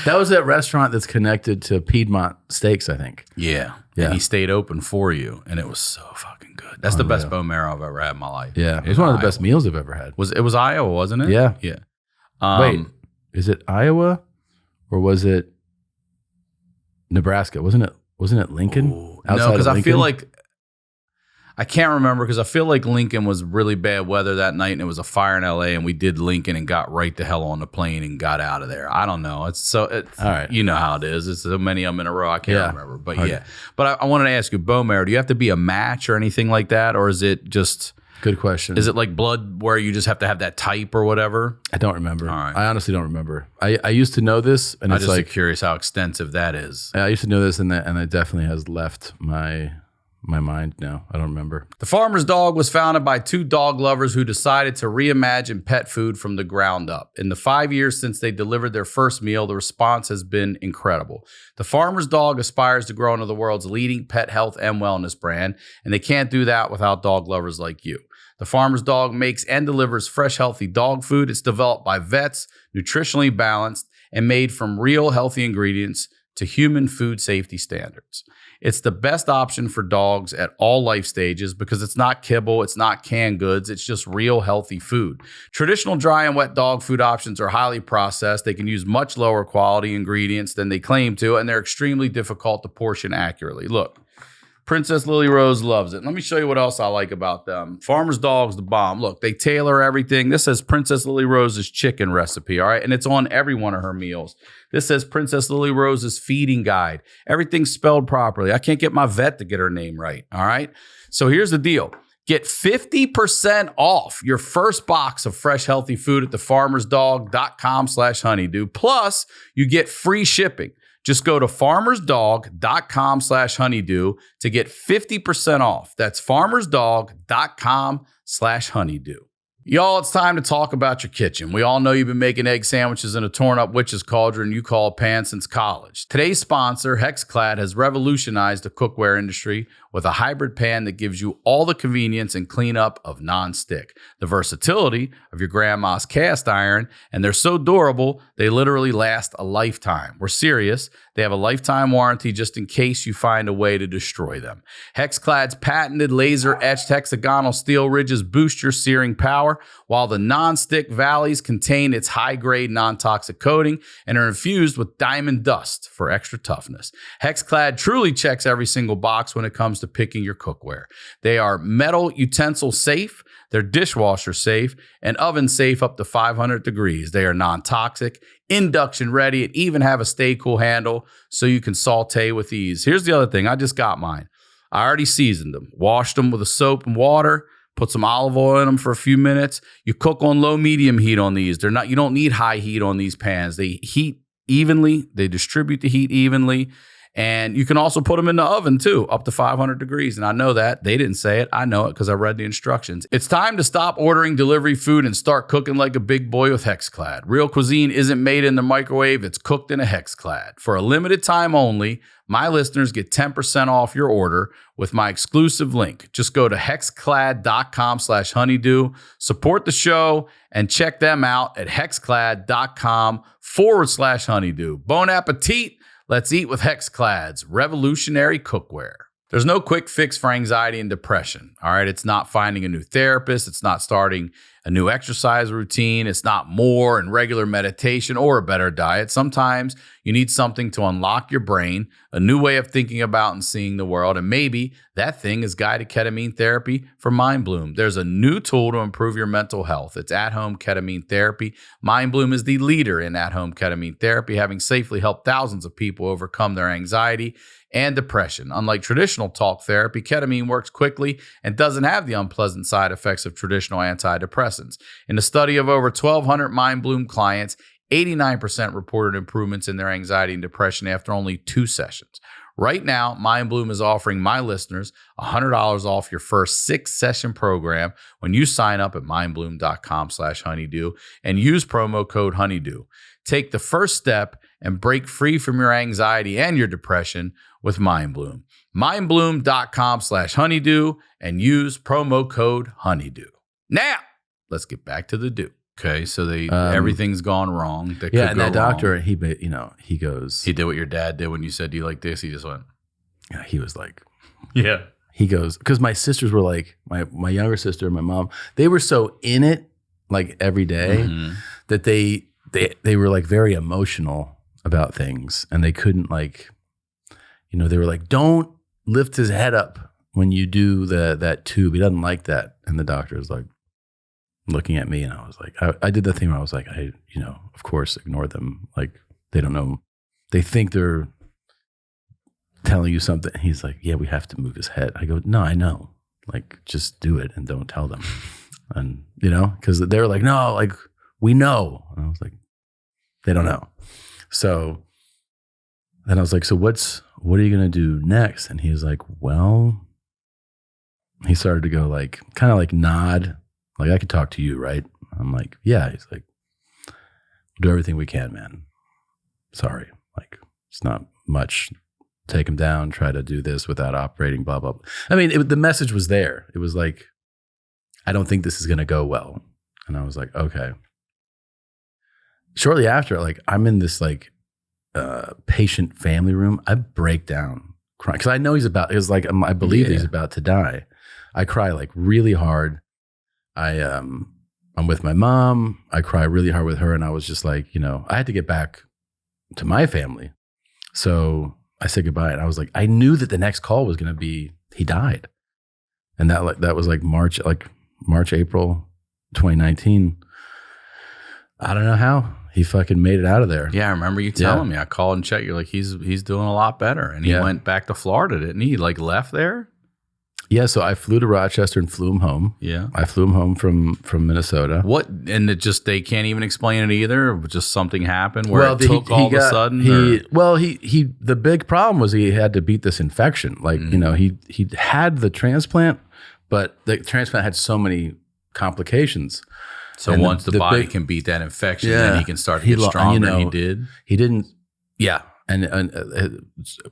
That was that restaurant that's connected to Piedmont Steaks, I think. Yeah. And he stayed open for you, and it was so fucking good. That's the best bone marrow I've ever had in my life. Yeah. It was one of the best meals I've ever had. It was Iowa, wasn't it? Yeah. Yeah. Wait, is it Iowa or was it Nebraska? Wasn't it Lincoln? No, because I feel like, I can't remember, because I feel like Lincoln was really bad weather that night, and it was a fire in LA, and we did Lincoln and got right the hell on the plane and got out of there. I don't know. All right. You know how it is. It's so many of them in a row. I can't remember. But But I wanted to ask you, bone marrow, do you have to be a match or anything like that? Or is it just, Good question. Is it like blood where you just have to have that type or whatever? I don't remember. All right. I honestly don't remember. I used to know this, and I'm it's just like curious how extensive that is. I used to know this, and it definitely has left my mind now. I don't remember. The Farmer's Dog was founded by two dog lovers who decided to reimagine pet food from the ground up. In the 5 years since they delivered their first meal, the response has been incredible. The Farmer's Dog aspires to grow into the world's leading pet health and wellness brand, and they can't do that without dog lovers like you. The Farmer's Dog makes and delivers fresh, healthy dog food. It's developed by vets, nutritionally balanced, and made from real healthy ingredients to human food safety standards. It's the best option for dogs at all life stages because it's not kibble, it's not canned goods, it's just real healthy food. Traditional dry and wet dog food options are highly processed. They can use much lower quality ingredients than they claim to, and they're extremely difficult to portion accurately. Look, Princess Lily Rose loves it. Let me show you what else I like about them. Farmer's Dog's the bomb. Look, they tailor everything. This says Princess Lily Rose's chicken recipe, all right? And it's on every one of her meals. This says Princess Lily Rose's feeding guide. Everything's spelled properly. I can't get my vet to get her name right, all right? So here's the deal. Get 50% off your first box of fresh, healthy food at thefarmersdog.com/honeydew. Plus, you get free shipping. Just go to farmersdog.com/honeydew to get 50% off. That's farmersdog.com/honeydew. Y'all, it's time to talk about your kitchen. We all know you've been making egg sandwiches in a torn up witch's cauldron you call a pan since college. Today's sponsor, HexClad, has revolutionized the cookware industry with a hybrid pan that gives you all the convenience and cleanup of non-stick, the versatility of your grandma's cast iron, and they're so durable, they literally last a lifetime. We're serious. They have a lifetime warranty just in case you find a way to destroy them. HexClad's patented laser-etched hexagonal steel ridges boost your searing power, while the non-stick valleys contain its high-grade non-toxic coating and are infused with diamond dust for extra toughness. HexClad truly checks every single box when it comes to picking your cookware. They are metal utensil safe, they're dishwasher safe, and oven safe up to 500 degrees. They are non-toxic, induction ready, and even have a stay cool handle so you can saute with ease. Here's the other thing. I just got mine. I already seasoned them, washed them with a soap and water, put some olive oil in them for a few minutes. You cook on low medium heat on these. You don't need high heat on these pans. They heat evenly. They distribute the heat evenly. And you can also put them in the oven too, up to 500 degrees. And I know that. They didn't say it. I know it because I read the instructions. It's time to stop ordering delivery food and start cooking like a big boy with HexClad. Real cuisine isn't made in the microwave. It's cooked in a HexClad. For a limited time only, my listeners get 10% off your order with my exclusive link. Just go to hexclad.com/honeydew, support the show, and check them out at hexclad.com/honeydew. Bon appetit. Let's eat with HexClad's revolutionary cookware. There's no quick fix for anxiety and depression, all right? It's not finding a new therapist. It's not starting a new exercise routine. It's not more and regular meditation or a better diet. Sometimes you need something to unlock your brain, a new way of thinking about and seeing the world, and maybe that thing is guided ketamine therapy from Mindbloom. There's a new tool to improve your mental health. It's at-home ketamine therapy. Mindbloom is the leader in at-home ketamine therapy, having safely helped thousands of people overcome their anxiety and depression. Unlike traditional talk therapy, ketamine works quickly and doesn't have the unpleasant side effects of traditional antidepressants. In a study of over 1,200 Mindbloom clients, 89% reported improvements in their anxiety and depression after only 2 sessions. Right now, Mindbloom is offering my listeners $100 off your first 6-session program when you sign up at mindbloom.com/honeydew and use promo code honeydew. Take the first step and break free from your anxiety and your depression with Mindbloom. Mindbloom.com/honeydew and use promo code honeydew. Now, let's get back to the do. Okay, so everything's gone wrong. Yeah, and that doctor, he goes. He did what your dad did when you said, "Do you like this?" He just went. Yeah, he was like, yeah. He goes, because my sisters were like, my younger sister and my mom, they were so in it like every day that they were like very emotional about things, and they couldn't like, they were like, don't lift his head up when you do that tube. He doesn't like that. And the doctor was like looking at me, and I was like, I did the thing where I was like, of course, ignore them. Like, they don't know. They think they're telling you something. He's like, yeah, we have to move his head. I go, no, I know. Like, just do it and don't tell them. And, you know, because they were like, no, like, we know. And I was like, they don't know. So then I was like, so what are you going to do next? And he was like, well, he started to go like, kind of like nod, like, I could talk to you, right? I'm like, yeah. He's like, do everything we can, man. Sorry. Like, it's not much. Take him down, try to do this without operating, blah, blah, blah. I mean, the message was there. It was like, I don't think this is going to go well. And I was like, okay. Shortly after, like, I'm in this like patient family room. I break down crying because I know I believe he's about to die. I cry like really hard. I'm with my mom. I cry really hard with her. And I was just like, you know, I had to get back to my family. So I said goodbye. And I was like, I knew that the next call was going to be, he died. And that was like March, April 2019. I don't know how he fucking made it out of there. Yeah, I remember you telling me. I called and checked. You're like, he's doing a lot better. And he went back to Florida, didn't he? Like left there? Yeah, so I flew to Rochester and flew him home. Yeah. I flew him home from Minnesota. What? And they can't even explain it either? Just something happened where it took all of a sudden? The big problem was he had to beat this infection. Like, you know, he had the transplant, but the transplant had so many complications. So and once the body can beat that infection, then he can start to get stronger. You know, he did. He didn't. Yeah, and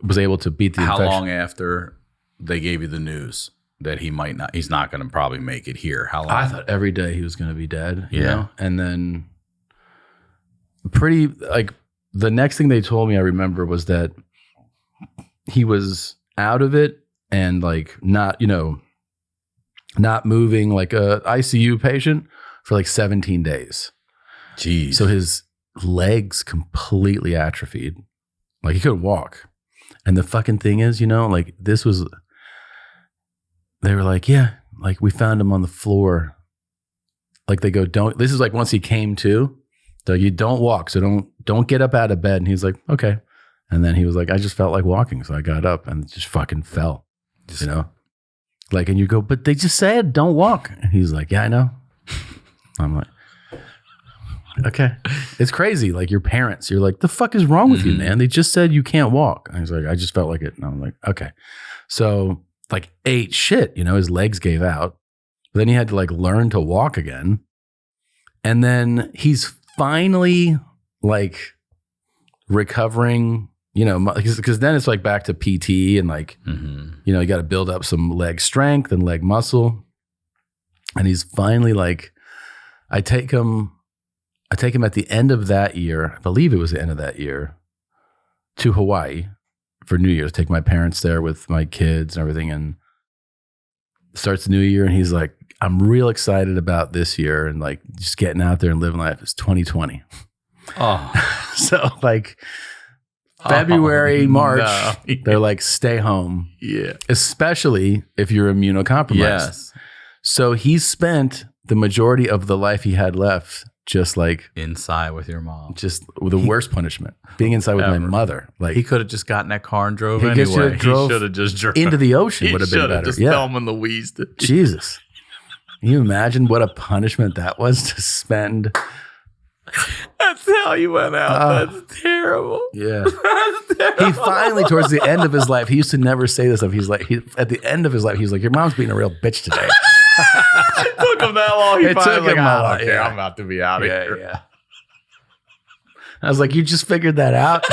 was able to beat the infection. How long after they gave you the news that he's not going to probably make it here? How long? I thought every day he was going to be dead. You know? And then the next thing they told me, I remember, was that he was out of it and like not moving, like a ICU patient for like 17 days. Jeez. So his legs completely atrophied. Like he couldn't walk. And the fucking thing is, you know, like they were like, yeah, like we found him on the floor. Like they go, this is like once he came to, so you don't walk. So don't get up out of bed. And he's like, okay. And then he was like, I just felt like walking. So I got up and just fucking fell, you know? Like, and you go, but they just said, don't walk. And he's like, yeah, I know. I'm like, okay. It's crazy. Like your parents, you're like, the fuck is wrong with you, man? They just said you can't walk. And he's like, I just felt like it. And I'm like, okay. So like ate shit, you know, his legs gave out. But then he had to like learn to walk again. And then he's finally like recovering, you know, because then it's like back to PT and like, you know, you got to build up some leg strength and leg muscle. And he's finally like, I take him at the end of that year, I believe it was the end of that year, to Hawaii for New Year's. Take my parents there with my kids and everything, and starts the new year. And he's like, I'm real excited about this year and like just getting out there and living life. It's 2020. Oh, so like February, March, they're like, stay home. Yeah. Especially if you're immunocompromised. Yes. So he spent the majority of the life he had left just like inside with your mom. Just the worst punishment. Being inside with my mother. Like he could have just gotten that car and drove anyway. He should have just drove into the ocean. Would have been better. Just Thelma Louise. Jesus. Can you imagine what a punishment that was to spend? That's how you went out. That's terrible. Yeah. That's terrible. He finally, towards the end of his life, he used to never say this stuff. He's like, at the end of his life, he's like, your mom's being a real bitch today. It took him that long. He finally like, I'm about to be out of here. Yeah. I was like, you just figured that out?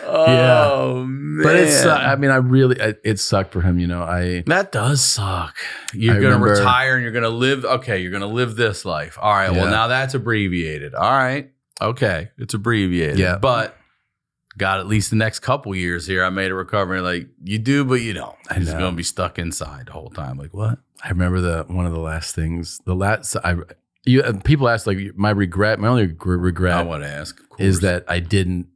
Oh, man. But it's, I mean, it sucked for him, you know. That does suck. You're going to retire and you're going to live. Okay, you're going to live this life. All right, well, now that's abbreviated. All right. Okay, it's abbreviated. Yeah. But got at least the next couple years here. I made a recovery. Like, you do, but you don't. You're just going to be stuck inside the whole time. Like, what? I remember one of the last things, people ask, like, my only regret I want to ask is that I didn't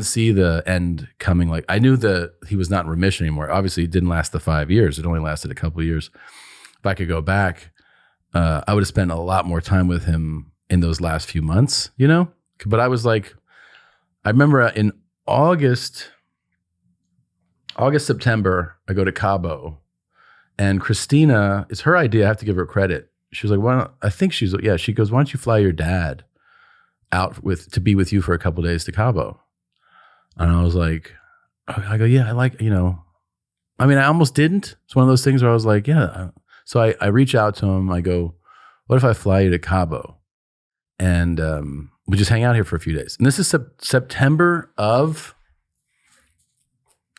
see the end coming. Like, I knew that he was not in remission anymore. Obviously, it didn't last the 5 years. It only lasted a couple of years. If I could go back, I would have spent a lot more time with him in those last few months, you know? But I was like, I remember August, September, I go to Cabo, and Christina, it's her idea. I have to give her credit. She was like, "Why don't?" I think she goes, "Why don't you fly your dad out to be with you for a couple of days to Cabo?" And I was like, I go, "Yeah, I like, I mean, I almost didn't. It's one of those things where I was like, yeah. So I reach out to him. I go, "What if I fly you to Cabo? And we just hang out here for a few days." And this is September of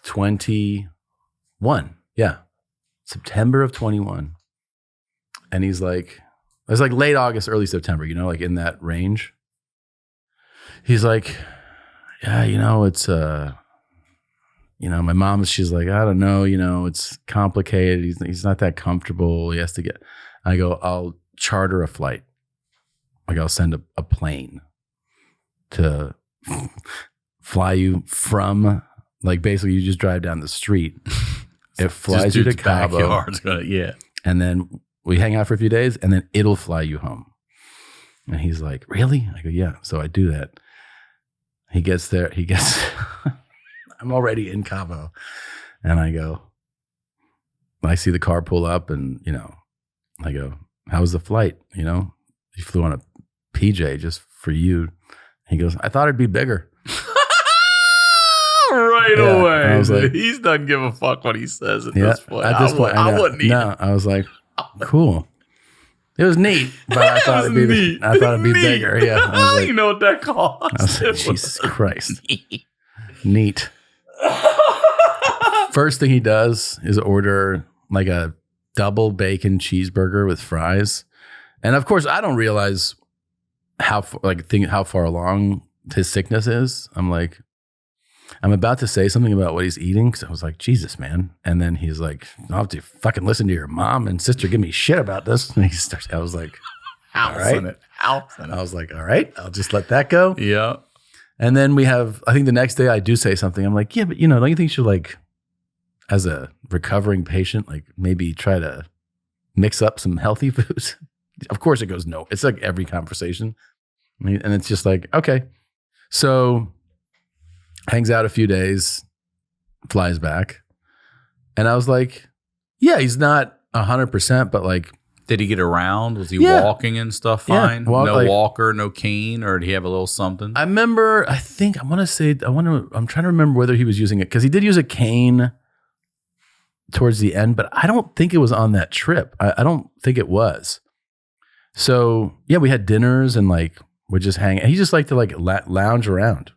21. Yeah. September of 21. And he's like, it's like late August, early September, like in that range. He's like, "Yeah, it's, my mom, she's like, I don't know, it's complicated. He's not that comfortable. He has to get," I go, "I'll charter a flight. Like I'll send a plane to fly you from, like basically you just drive down the street. It flies you to Cabo. Yeah. And then we hang out for a few days and then it'll fly you home." And he's like, "Really?" I go, "Yeah." So I do that. He gets there. I'm already in Cabo. And I go, I see the car pull up and, I go, "How was the flight? You flew on a PJ just for you." He goes, "I thought it'd be bigger." Right Yeah. away. I was like, he doesn't give a fuck what he says at this point. At this point, I wouldn't either. No, I was like, cool. It was neat, but I thought it'd be bigger. Yeah. I was like, you know what that costs? I was like, Jesus Christ. Neat. First thing he does is order like a double bacon cheeseburger with fries. And of course, I don't realize how far along his sickness is. I'm like, I'm about to say something about what he's eating because I was like, Jesus, man. And then he's like, "I'll have to fucking listen to your mom and sister give me shit about this." And I was like, all right. I was like, all right, I'll just let that go. Yeah. And then I think the next day I do say something. I'm like, "Yeah, but don't you think you should like, as a recovering patient, like maybe try to mix up some healthy foods?" Of course it goes no. It's like every conversation. And it's just like, okay. So hangs out a few days, flies back. And I was like, yeah, he's not 100%, but like, did he get around? Was he walking and stuff fine? Yeah, No walker, no cane, or did he have a little something? I remember, I'm trying to remember whether he was using it because he did use a cane towards the end, but I don't think it was on that trip. I don't think it was. So yeah, we had dinners and like, we're just hanging. He just liked to like lounge around,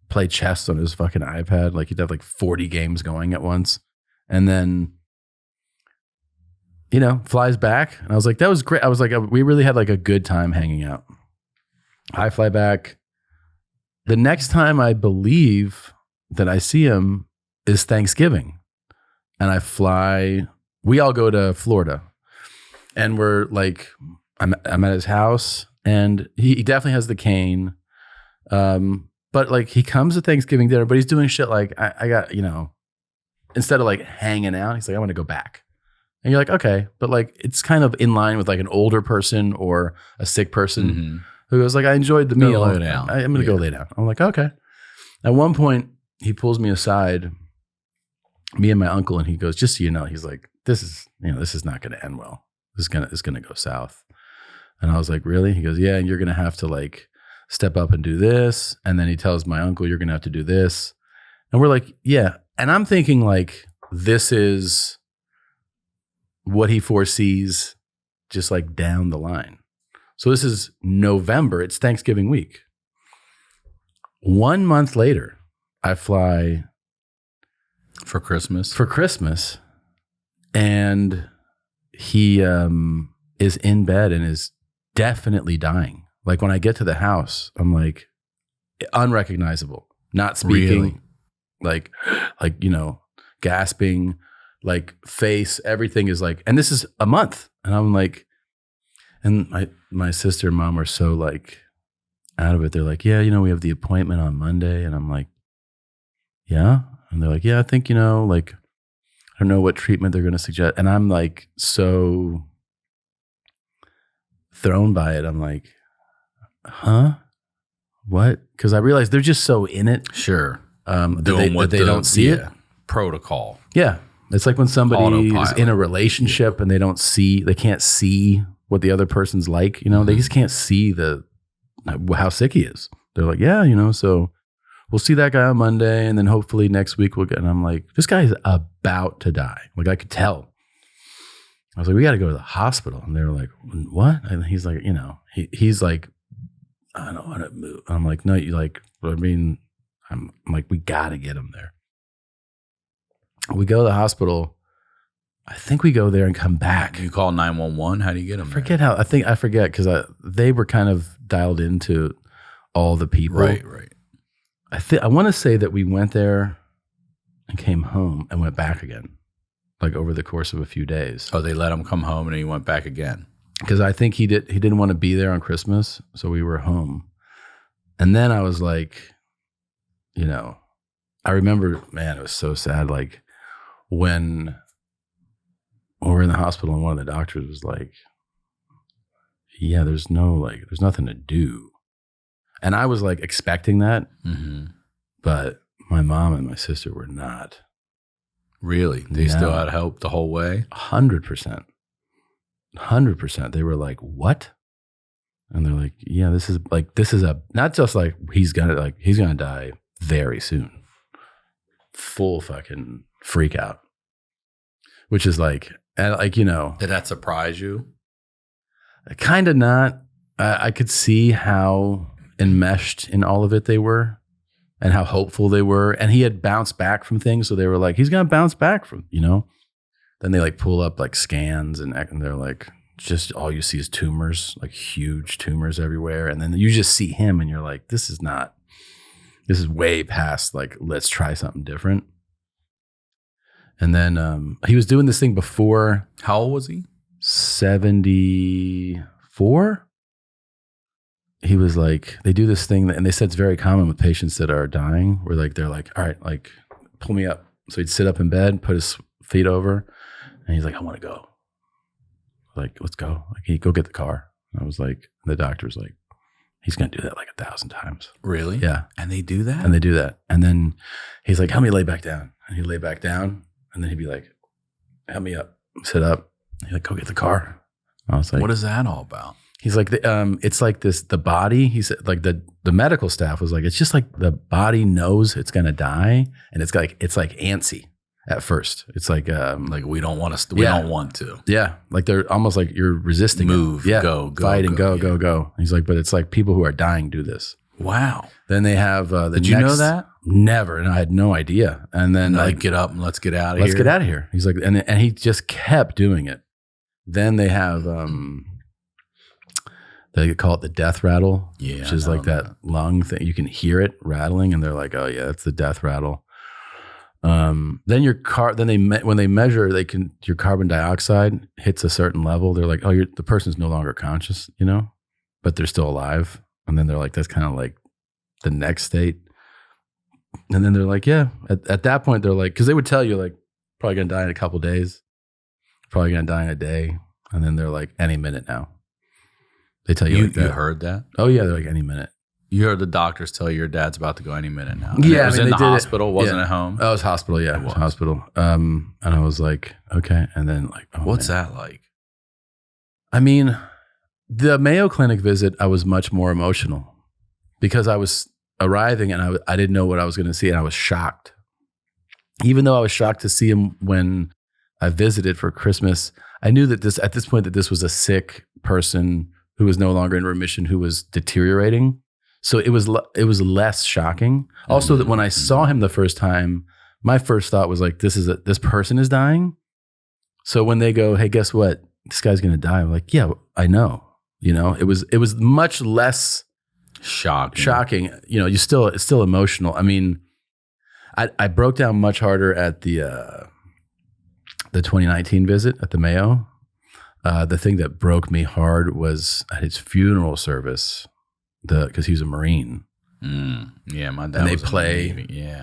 play chess on his fucking iPad. Like he'd have like 40 games going at once. And then, flies back. And I was like, that was great. I was like, we really had like a good time hanging out. I fly back. The next time I believe that I see him is Thanksgiving. And we all go to Florida. And we're like, I'm at his house and he definitely has the cane. But like he comes to Thanksgiving dinner, but he's doing shit like I got, instead of like hanging out, he's like, "I want to go back." And you're like, okay, but like it's kind of in line with like an older person or a sick person who goes like, "I enjoyed the meal. I'm going to go lay down." I'm like, okay. At one point, he pulls me aside, me and my uncle, and he goes, "Just so you know," he's like, "This is not going to end well. It's gonna go south." And I was like, "Really?" He goes, "Yeah, and you're gonna have to like step up and do this." And then he tells my uncle, "You're gonna have to do this." And we're like, "Yeah." And I'm thinking like this is what he foresees just like down the line. So this is November. It's Thanksgiving week. 1 month later, I fly for Christmas. And he is in bed and is definitely dying. Like when I get to the house, I'm like unrecognizable, not speaking, like gasping, like face, everything is like, and this is a month. And I'm like, and my sister and mom are so like out of it. They're like, "Yeah, we have the appointment on Monday." And I'm like, "Yeah." And they're like, "Yeah, I think, like, I don't know what treatment they're going to suggest." And I'm like, so thrown by it. I'm like, huh? what? Because I realized they're just so in it. Sure. That they don't see it. Protocol. Yeah. It's like when somebody Autopilot. is in a relationship and they can't see what the other person's like, they just can't see how sick he is. They're like, yeah, so we'll see that guy on Monday. And then hopefully next week and I'm like, this guy is about to die. Like I could tell. I was like, we got to go to the hospital. And they were like, what? And he's like, he's like, I don't want to move. I'm like, no, I'm like, we got to get him there. We go to the hospital. I think we go there and come back. You call 911. How do you get him? I forget because they were kind of dialed into all the people. Right. I want to say that we went there and came home and went back again, like over the course of a few days. Oh, they let him come home and he went back again. Because I think he didn't want to be there on Christmas, so we were home. And then I was like, I remember, man, it was so sad. Like when we were in the hospital and one of the doctors was like, yeah, there's nothing to do. And I was like expecting that, but my mom and my sister were not. Really? They still had hope the whole way? 100%. 100%. They were like, what? And they're like, yeah, this is not just like he's gonna die very soon. Full fucking freak out. Which is like, and like, Did that surprise you? Kind of not. I could see how enmeshed in all of it they were and how hopeful they were. And he had bounced back from things. So they were like, he's going to bounce back from, Then they like pull up like scans and they're like, just all you see is tumors, like huge tumors everywhere. And then you just see him and you're like, this is way past like, let's try something different. And then he was doing this thing before. How old was he? 74. He was like, they do this thing and they said it's very common with patients that are dying where like, they're like, all right, like pull me up. So he'd sit up in bed, put his feet over and he's like, I want to go. Like, let's go. Like, he go get the car. And I was like, the doctor was like, he's going to do that like 1,000 times. Really? Yeah. And they do that? And they do that. And then he's like, help me lay back down. And he'd lay back down. And then he'd be like, help me up, sit up. He's like, go get the car. I was like, what is that all about? He's like, it's like this, the body, he said, like the medical staff was like, it's just like the body knows it's going to die. And it's like antsy at first. It's like we don't want to, we don't want to. Yeah. Like they're almost like you're resisting. Move, yeah. go, fight and go, yeah. go. He's like, but it's like people who are dying do this. Wow. Then they have Did you know that? Never. And I had no idea. And then like, get up and let's get out of here. Let's get out of here. He's like, and he just kept doing it. Then they have, they call it the death rattle, which is like that lung thing. You can hear it rattling and they're like, oh yeah, that's the death rattle. Then when they measure, your carbon dioxide hits a certain level. They're like, oh, the person's no longer conscious, but they're still alive. And then they're like, that's kind of like the next state. And then they're like, yeah, at that point, they're like, because they would tell you like, probably going to die in a couple of days, probably going to die in a day. And then they're like, any minute now. They tell you like that. You heard that? Oh yeah, they're like any minute. You heard the doctors tell you your dad's about to go any minute now. Yeah, it was in the hospital, wasn't at home. Oh, it was hospital. Yeah, it was hospital. And I was like, okay. And then like, what's that like? I mean, the Mayo Clinic visit, I was much more emotional because I was arriving and I didn't know what I was going to see, and I was shocked. Even though I was shocked to see him when I visited for Christmas, I knew that at this point this was a sick person who was no longer in remission, who was deteriorating. So it was less shocking. Also, that when I saw him the first time, my first thought was like, this person is dying. So when they go, hey, guess what? This guy's going to die. I'm like, yeah, I know. It was much less shocking. It's still emotional. I mean, I broke down much harder at the 2019 visit at the Mayo. The thing that broke me hard was at his funeral service, because he was a Marine. Yeah, my dad. And they was play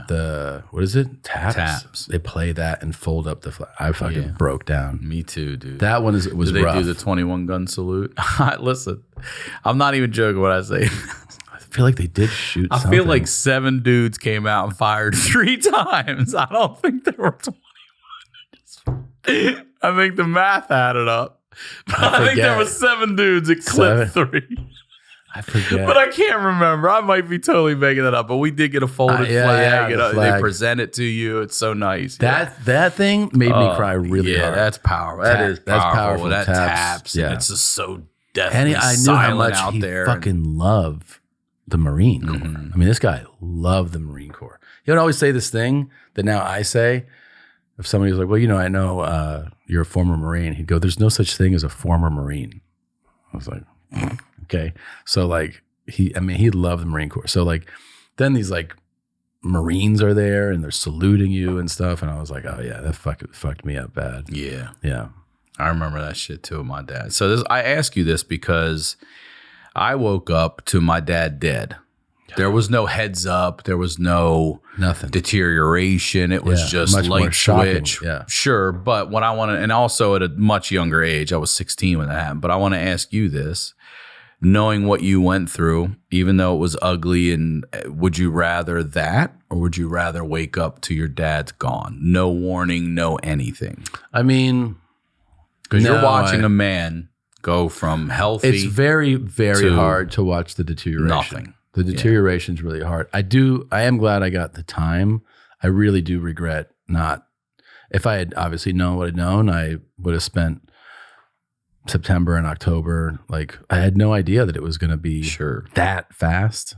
the what is it? Taps. Taps. They play that and fold up the flag. I fucking broke down. Me too, dude. That one was rough. They do the 21 gun salute? Listen, I'm not even joking when I say feel like they did shoot I something. feel like 7 dudes came out and fired 3 times. I don't think there were 21. I think the math added up. But I think there was 7 dudes that clipped 3. I forget. But I can't remember. I might be totally making that up. But we did get a folded flag. the They flag. present it to you. It's so nice. That thing made me cry really hard. That's powerful. That's powerful. That taps. Yeah. And it's just so And definitely I knew how silent much out he there. fucking loved the Marine Corps. Mhm. I mean, this guy loved the Marine Corps. He would always say this thing that now I say. If somebody was like, well, I know you're a former Marine. He'd go, there's no such thing as a former Marine. I was like, okay. So like, he loved the Marine Corps. So like, then these like Marines are there and they're saluting you and stuff. And I was like, oh yeah, that fucked me up bad. Yeah. Yeah. I remember that shit too with my dad. So I ask you this because I woke up to my dad dead. There was no heads up. There was no Nothing. deterioration. It was just much more light shocking. switch. Yeah. Sure. But what I want to, and also at a much younger age, I was 16 when that happened. But I want to ask you this, knowing what you went through, even though it was ugly, and would you rather that, or would you rather wake up to your dad's gone? No warning, no anything. I mean, Because you're watching a man go from healthy. It's very, very to hard to watch the deterioration. nothing. The deterioration is really hard. I am glad I got the time. I really do regret not. If I had obviously known what I'd known, I would have spent September and October. Like, I had no idea that it was going to be that fast.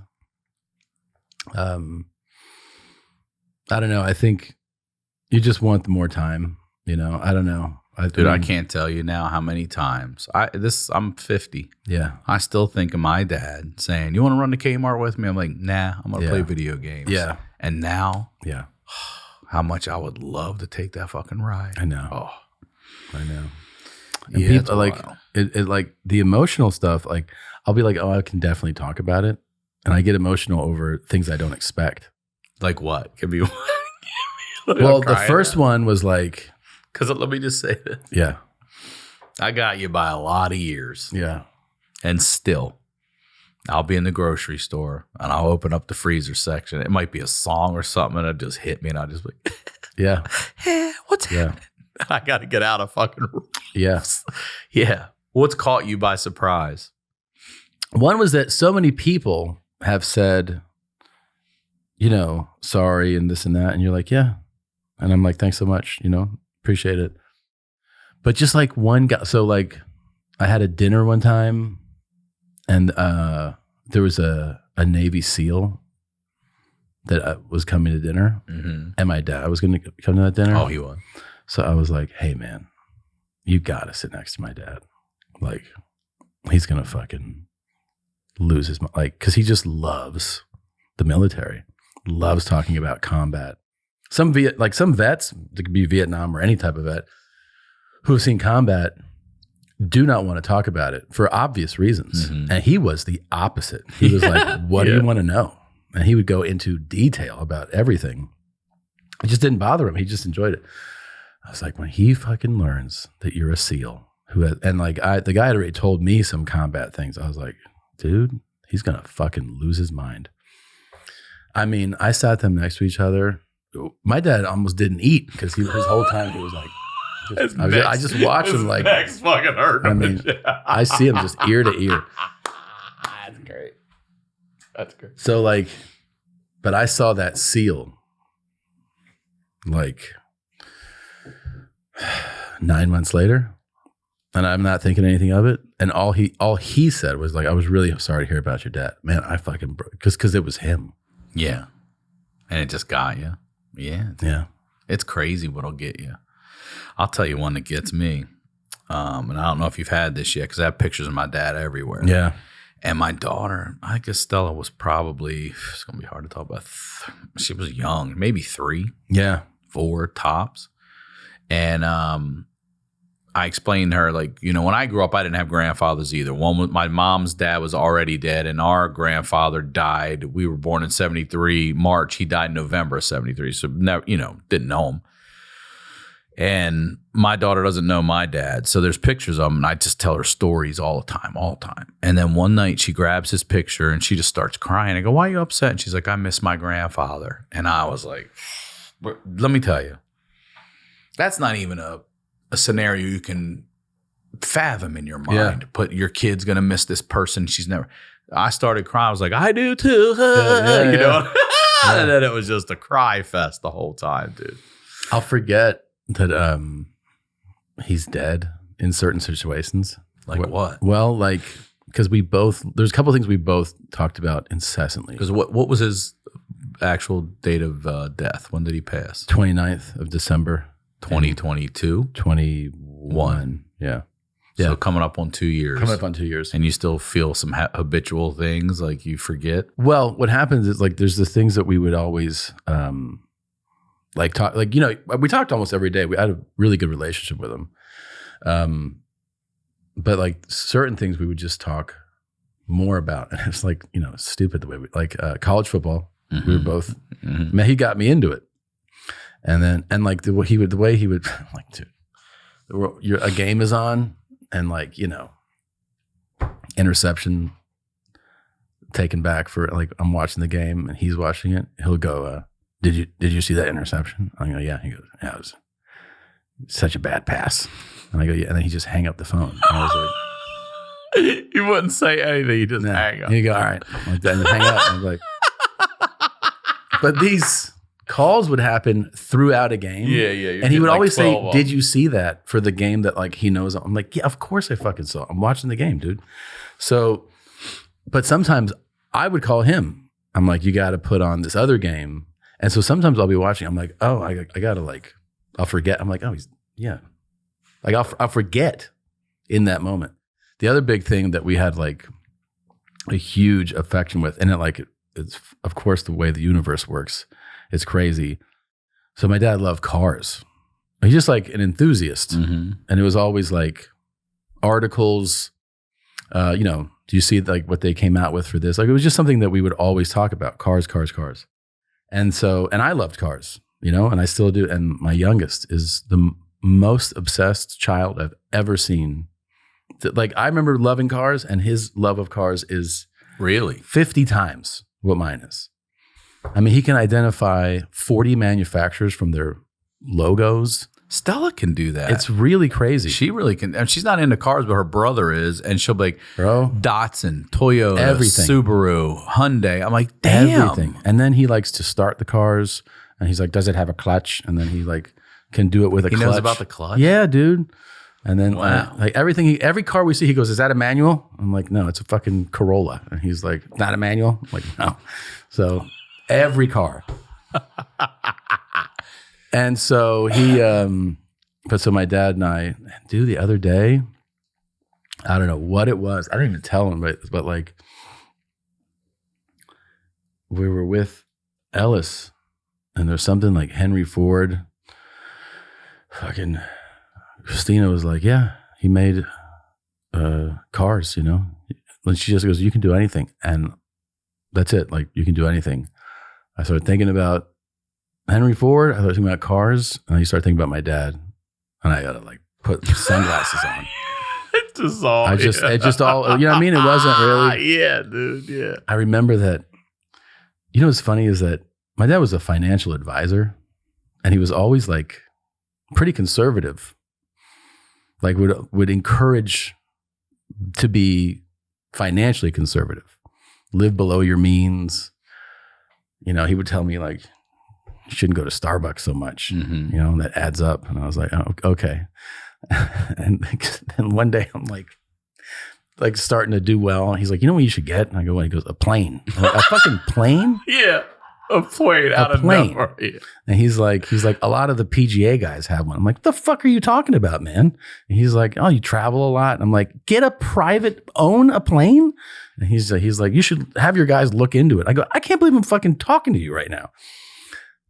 I don't know. I think you just want more time. I don't know. I can't tell you now how many times I'm 50. Yeah. I still think of my dad saying, "You want to run to Kmart with me?" I'm like, "Nah, I'm gonna play video games." Yeah. And now, Yeah. how much I would love to take that fucking ride. I know. Oh, I know. And yeah, people like it, like the emotional stuff. Like, I'll be like, "Oh, I can definitely talk about it," and I get emotional over things I don't expect. Like what? Give me one. Well, the first one was like, because let me just say this: yeah, I got you by a lot of years, yeah, and still, I'll be in the grocery store and I'll open up the freezer section. It might be a song or something, and it just hit me, and I'll just be like, yeah, hey, what's happening? I got to get out of fucking room. Yeah. Yeah. What's caught you by surprise? One was that so many people have said, sorry and this and that. And you're like, yeah. And I'm like, thanks so much. Appreciate it. But just like one guy. So like I had a dinner one time and there was a Navy SEAL that was coming to dinner. Mm-hmm. And my dad was going to come to that dinner. Oh, he was. So I was like, hey, man, you got to sit next to my dad. Like, he's going to fucking lose his mind. Like, because he just loves the military, loves talking about combat. Some vets, it could be Vietnam or any type of vet, who have seen combat do not want to talk about it for obvious reasons. Mm-hmm. And he was the opposite. He was like, what do you want to know? And he would go into detail about everything. It just didn't bother him. He just enjoyed it. I was like, when he fucking learns that you're a SEAL, the guy had already told me some combat things. I was like, dude, he's going to fucking lose his mind. I mean, I sat them next to each other. My dad almost didn't eat because his whole time he was like, I just watch him like, neck's fucking hurt. I mean, I see him just ear to ear. That's great. That's great. So like, but I saw that SEAL like 9 months later, and I'm not thinking anything of it. And all he said was like, I was really sorry to hear about your dad. Man, I fucking broke because it was him. Yeah. And it just got you. Yeah. Yeah. It's crazy what'll get you. I'll tell you one that gets me. And I don't know if you've had this yet because I have pictures of my dad everywhere. Yeah. And my daughter, I guess Stella was probably, it's going to be hard to talk about. She was young, maybe 3. Yeah. 4 tops. And I explained to her, like, when I grew up, I didn't have grandfathers either. One was my mom's dad was already dead, and our grandfather died. We were born in 73, March. He died in November of 73. So, never, didn't know him. And my daughter doesn't know my dad. So there's pictures of him. And I just tell her stories all the time. And then one night she grabs his picture and she just starts crying. I go, why are you upset? And she's like, I miss my grandfather. And I was like, let me tell you, that's not even a scenario you can fathom in your mind. But your kid's going to miss this person. I started crying. I was like, I do too. You know? And then it was just a cry fest the whole time, dude. I'll forget that he's dead in certain situations. Like what? Well, like, because there's a couple of things we both talked about incessantly. Because what was his actual date of death? When did he pass? 29th of December. 2022? 21. Yeah. So coming up on 2 years. And you still feel some habitual things like you forget? Well, what happens is like there's the things that we would always like talk, like, you know, we talked almost every day. We had a really good relationship with him. But like certain things we would just talk more about. And it's like, you know, stupid the way college football. We were both, man, he got me into it. And like the way he would like, dude, a game is on. And like, you know, interception taken back for like, I'm watching the game and he's watching it. He'll go, did you see that interception? I go, yeah. He goes, yeah, it was such a bad pass. And I go, yeah. And then he just hang up the phone. And I was like, you wouldn't say anything. You just hang up. And you go, all right. Like that, and hang up. And I was like, but these calls would happen throughout a game. Yeah. And he would always say, did you see that for the game that like he knows? I'm like, yeah, of course I fucking saw. I'm watching the game, dude. So, but sometimes I would call him. I'm like, you got to put on this other game. And so sometimes I'll be watching. I'm like, oh, I got to like, I'll forget. I'm like, oh, like I'll forget in that moment. The other big thing that we had like a huge affection with, and it's of course the way the universe works. It's crazy. So my dad loved cars. He's just like an enthusiast. And it was always like articles, you know, do you see like what they came out with for this? Like it was just something that we would always talk about, cars. And so, and I loved cars, you know, and I still do. And my youngest is the most obsessed child I've ever seen. Like I remember loving cars and his love of cars is really 50 times what mine is. I mean, he can identify 40 manufacturers from their logos. Stella can do that. It's really crazy. She really can. And she's not into cars, but her brother is. And she'll be like, bro, Datsun, Toyota, everything. Subaru, Hyundai. I'm like, damn. Everything. And then he likes to start the cars. And he's like, does it have a clutch? And then he like can do it with a clutch. He knows about the clutch? Yeah, dude. And then wow. like everything, every car we see, he goes, is that a manual? I'm like, no, it's a fucking Corolla. And he's like, not a manual? I'm like, no. So every car. And so he, but so my dad and I, dude, the other day, I don't know what it was. I didn't even tell him, but like we were with Ellis and there's something like Henry Ford, fucking Christina was like, yeah, he made cars, you know? And she just goes, you can do anything. And that's it. Like you can do anything. I started thinking about Henry Ford. I started thinking about cars. And I started thinking about my dad. And I got to like put sunglasses on. It just all, it just all, you know what I mean? It wasn't really. Yeah, dude. Yeah. I remember that, you know, what's funny is that my dad was a financial advisor and he was always like pretty conservative, like would encourage to be financially conservative, live below your means. You know, he would tell me like, you shouldn't go to Starbucks so much, you know, that adds up. And I was like, oh, okay. And then one day I'm like starting to do well. And he's like, you know what you should get? And I go, what? He goes, a plane. I'm like, a fucking plane? Yeah. A plane out of nowhere. Yeah. And he's like, a lot of the PGA guys have one. I'm like, the fuck are you talking about, man? And he's like, oh, you travel a lot. And I'm like, own a plane? And he's like, you should have your guys look into it. I go, I can't believe I'm fucking talking to you right now.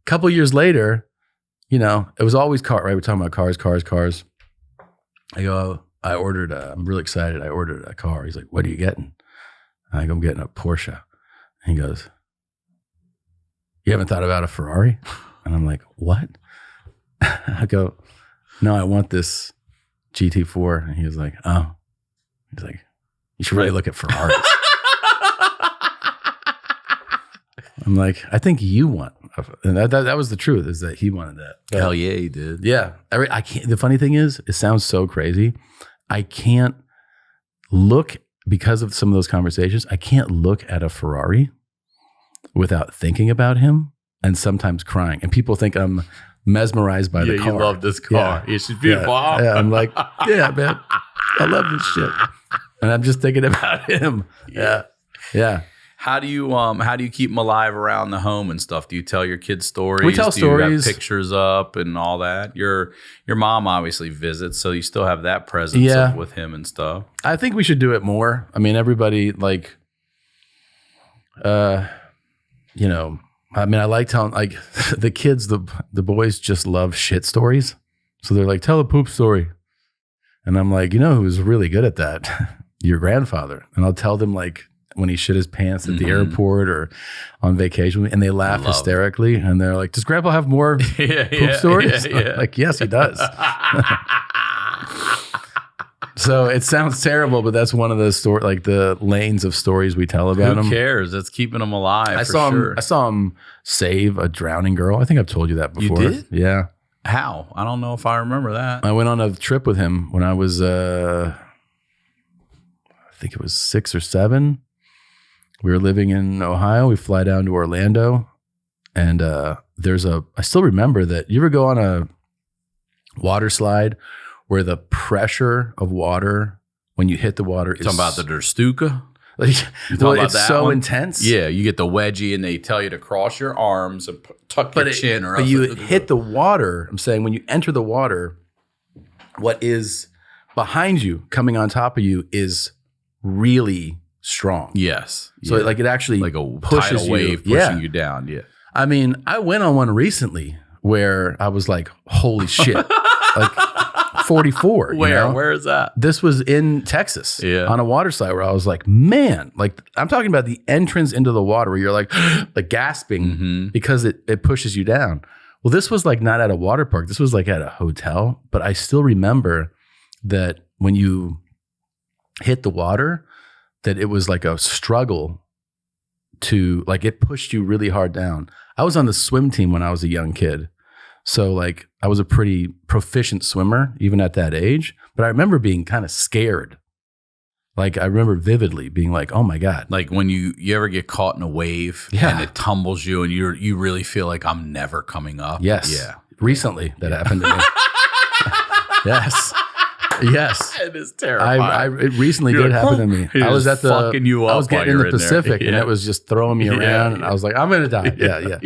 A couple years later, you know, it was always car, right? We're talking about cars. I go, I'm really excited. I ordered a car. He's like, what are you getting? And I go, I'm getting a Porsche. And he goes, you haven't thought about a Ferrari? And I'm like, what? I go, no, I want this GT4. And he was like, oh. He's like, you should really look at Ferraris. I'm like, I think you want. And that was the truth, is that he wanted that. But, Hell yeah, he did. yeah. I can't. The funny thing is, it sounds so crazy. I can't look, because of some of those conversations, I can't look at a Ferrari without thinking about him and sometimes crying. And people think I'm mesmerized by the car. You love this car. Yeah. She's beautiful. Yeah, I'm like, yeah, man, I love this shit. And I'm just thinking about him. Yeah. Yeah. How do you keep them alive around the home and stuff? Do you tell your kids stories? We tell stories. You have pictures up and all that? Your mom obviously visits, so you still have that presence with him and stuff. I think we should do it more. I mean, everybody like, I like telling, like, the kids, the boys just love shit stories. So they're like, tell a poop story. And I'm like, who was really good at that? Your grandfather. And I'll tell them, like, when he shit his pants at the airport or on vacation, and they laugh hysterically. And they're like, does Grandpa have more poop stories? Yeah. Like, yes, he does. So it sounds terrible, but that's one of the the lanes of stories we tell about him. Who cares? That's keeping them alive. I saw him save a drowning girl. I think I've told you that before. You did? Yeah. How? I don't know if I remember that. I went on a trip with him when I was, I think it was 6 or 7. We were living in Ohio. We fly down to Orlando, and I still remember that. You ever go on a water slide where the pressure of water when you hit the water is... Talking about the Der Stuka? It's so intense. Yeah, you get the wedgie and they tell you to cross your arms and tuck your chin. But you hit the water. I'm saying when you enter the water, what is behind you coming on top of you is really strong. Yes. So it actually like a pushes tidal wave pushing you down. Yeah. I mean, I went on one recently where I was like, holy shit. Like 44. Where is that? This was in Texas on a water slide where I was like, man, like I'm talking about the entrance into the water where you're like gasping because it pushes you down. Well, this was like not at a water park. This was like at a hotel. But I still remember that when you hit the water, that it was like a struggle to, like, it pushed you really hard down. I was on the swim team when I was a young kid. So like I was a pretty proficient swimmer even at that age, but I remember being kind of scared. Like I remember vividly being like, oh my God. Like when you ever get caught in a wave and it tumbles you and you really feel like I'm never coming up. Yes. Yeah. Recently that happened to me. Yes. Yes. It is terrifying. It recently did happen to me. I was at fucking you up. I was getting in the Pacific and it was just throwing me around and I was like, I'm going to die. Yeah.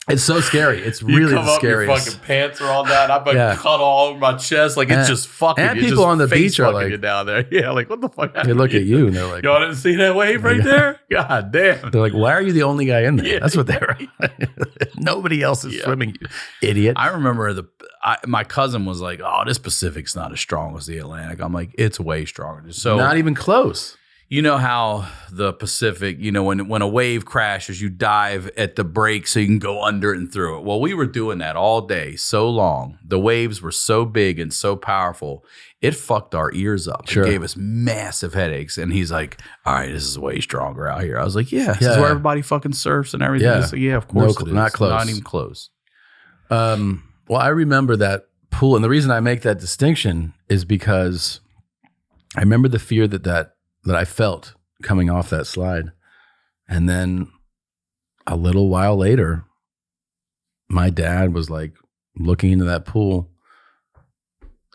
It's so scary. It's really the scariest. Your fucking pants are all down. I've been cut all over my chest. Like it's just fucking. And people on the beach are like, you down there. Yeah, like what the fuck? They look at you and they're like, y'all didn't see that wave right there? God damn. They're like, why are you the only guy in there? Yeah, that's what they're. Nobody else is swimming, you idiot. I remember my cousin was like, oh, this Pacific's not as strong as the Atlantic. I'm like, it's way stronger. So not even close. You know how the Pacific, when a wave crashes, you dive at the break so you can go under it and through it. Well, we were doing that all day, so long. The waves were so big and so powerful, it fucked our ears up. Sure. It gave us massive headaches. And he's like, all right, this is way stronger out here. I was like, this is where everybody fucking surfs and everything. Yeah, so, of course it is. Not close. Not even close. Well, I remember that pool. And the reason I make that distinction is because I remember the fear that I felt coming off that slide. And then a little while later, my dad was like looking into that pool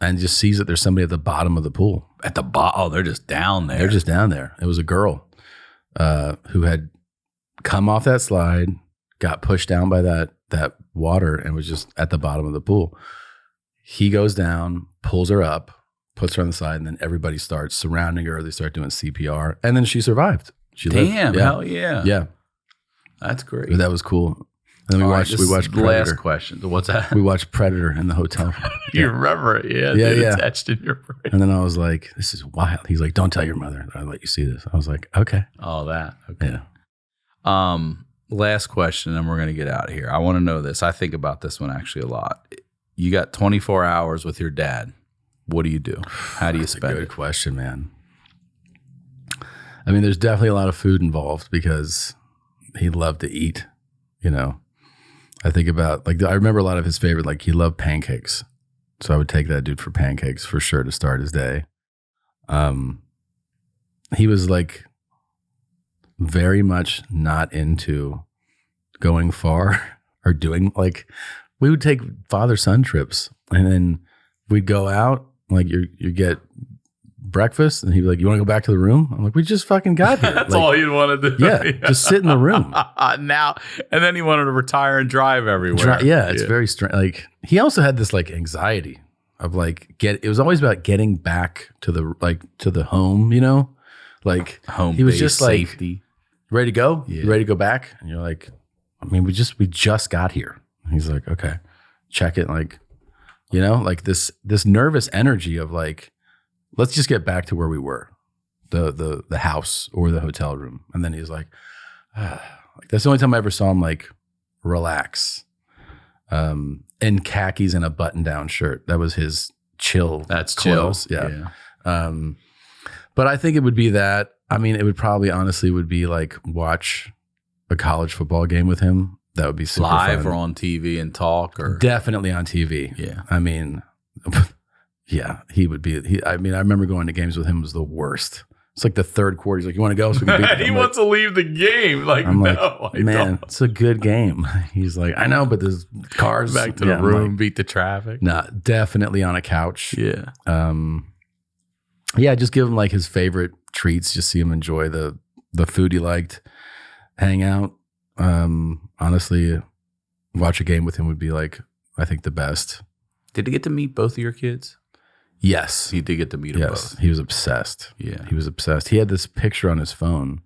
and just sees that there's somebody at the bottom of the pool. At the bottom? Oh, they're just down there. They're just down there. It was a girl who had come off that slide, got pushed down by that water and was just at the bottom of the pool. He goes down, pulls her up, puts her on the side, and then everybody starts surrounding her. They start doing CPR, and then she survived. She lived. Hell yeah. Yeah. That's great. But that was cool. And then we watched Predator. Last question. What's that? We watched Predator in the hotel. You remember it? Yeah. Yeah. Attached in your brain. And then I was like, this is wild. He's like, don't tell your mother. I'll let you see this. I was like, okay. Oh, that. Okay. Yeah. last question, and we're going to get out of here. I want to know this. I think about this one actually a lot. You got 24 hours with your dad. What do you do? How do you spend it? Good question, man. I mean, there's definitely a lot of food involved because he loved to eat, you know. I think about, like, I remember a lot of his favorite, like, he loved pancakes. So I would take that dude for pancakes for sure to start his day. He was, like, very much not into going far or doing, like, we would take father-son trips and then we'd go out, like, you get breakfast, and he'd be like, "You want to go back to the room?" I'm like, "We just fucking got here." That's like, all you'd want to do. Yeah, just sit in the room. Now, and then he wanted to retire and drive everywhere. It's very strange. Like, he also had this, like, anxiety of, like, it was always about getting back to the home, you know, like home. He was just like, safety. "Ready to go? Yeah. You ready to go back?" And you're like, "I mean, we just got here." And he's like, "Okay, check it." Like, you know, like this nervous energy of, like, let's just get back to where we were, the house or the hotel room. And then he's like, like, that's the only time I ever saw him, like, relax, in khakis and a button-down shirt. That was his chill. That's clothes. chill. Yeah. But I think it would be that. I mean, it would probably honestly would be like watch a college football game with him. That would be super live fun. or on TV and talk, or Definitely on TV. Yeah. I mean, yeah, he would be. I mean, I remember going to games with him. It was the worst. It's like the third quarter. He's like, "You want to go?" So we can beat them. He wants to leave the game. Like, I'm like, no, I "Man, don't. it's a good game." He's like, "I know, but there's cars Back to the I'm room, like, beat the traffic. nah, definitely on a couch. Yeah. Yeah, just give him, like, his favorite treats. Just see him enjoy the food he liked. Hang out. Honestly, watch a game with him would be, like, I think the best. Did he get to meet both of your kids? Yes. He did get to meet them Yes. both. He was obsessed. Yeah. He was obsessed. He had this picture on his phone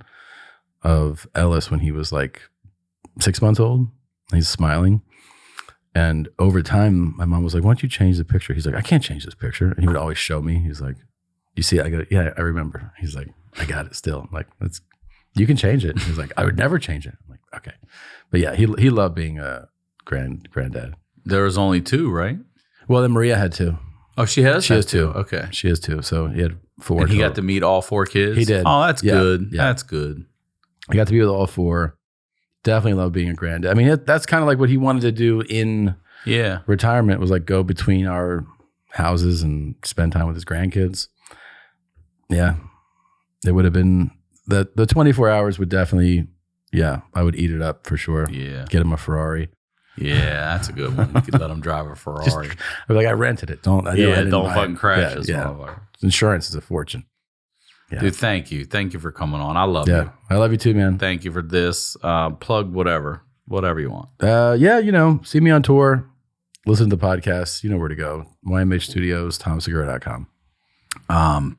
of Ellis when he was, like, 6 months old. He's smiling. And over time, my mom was like, "Why don't you change the picture?" He's like, "I can't change this picture." And he would always show me. He's like, "You see it?" I go, "Yeah, I remember." He's like, "I got it still." I'm like, you can change it. He's like, "I would never change it." I'm like, "Okay." But yeah, he loved being a granddad. There was only two, right? Well, then Maria had two. Oh, she has? She has two. Okay. She has two. So he had four. And he total. got to meet all four kids? He did. Oh, that's Yeah. good. Yeah. That's good. I got to be with all four. Definitely love being a granddad. I mean, that's kind of like what he wanted to do in retirement, was like go between our houses and spend time with his grandkids. Yeah. It would have been, the 24 hours would definitely, yeah, I would eat it up for sure. Yeah. Get him a Ferrari. Yeah, that's a good one. You could let him drive a Ferrari. I'd be like, I rented it. Don't fucking crash this yeah. motherfucker. Insurance is a fortune. Yeah. Dude, thank you. Thank you for coming on. I love you. I love you too, man. Thank you for this. Plug whatever you want. Yeah, you know, see me on tour, listen to the podcast. You know where to go. YMH Studios, TomSegura.com.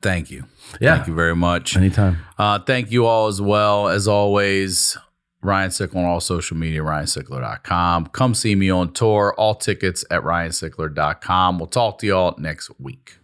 Thank you. Yeah. Thank you very much. Anytime. Thank you all as well. As always, Ryan Sickler on all social media, RyanSickler.com. Come see me on tour. All tickets at RyanSickler.com. We'll talk to y'all next week.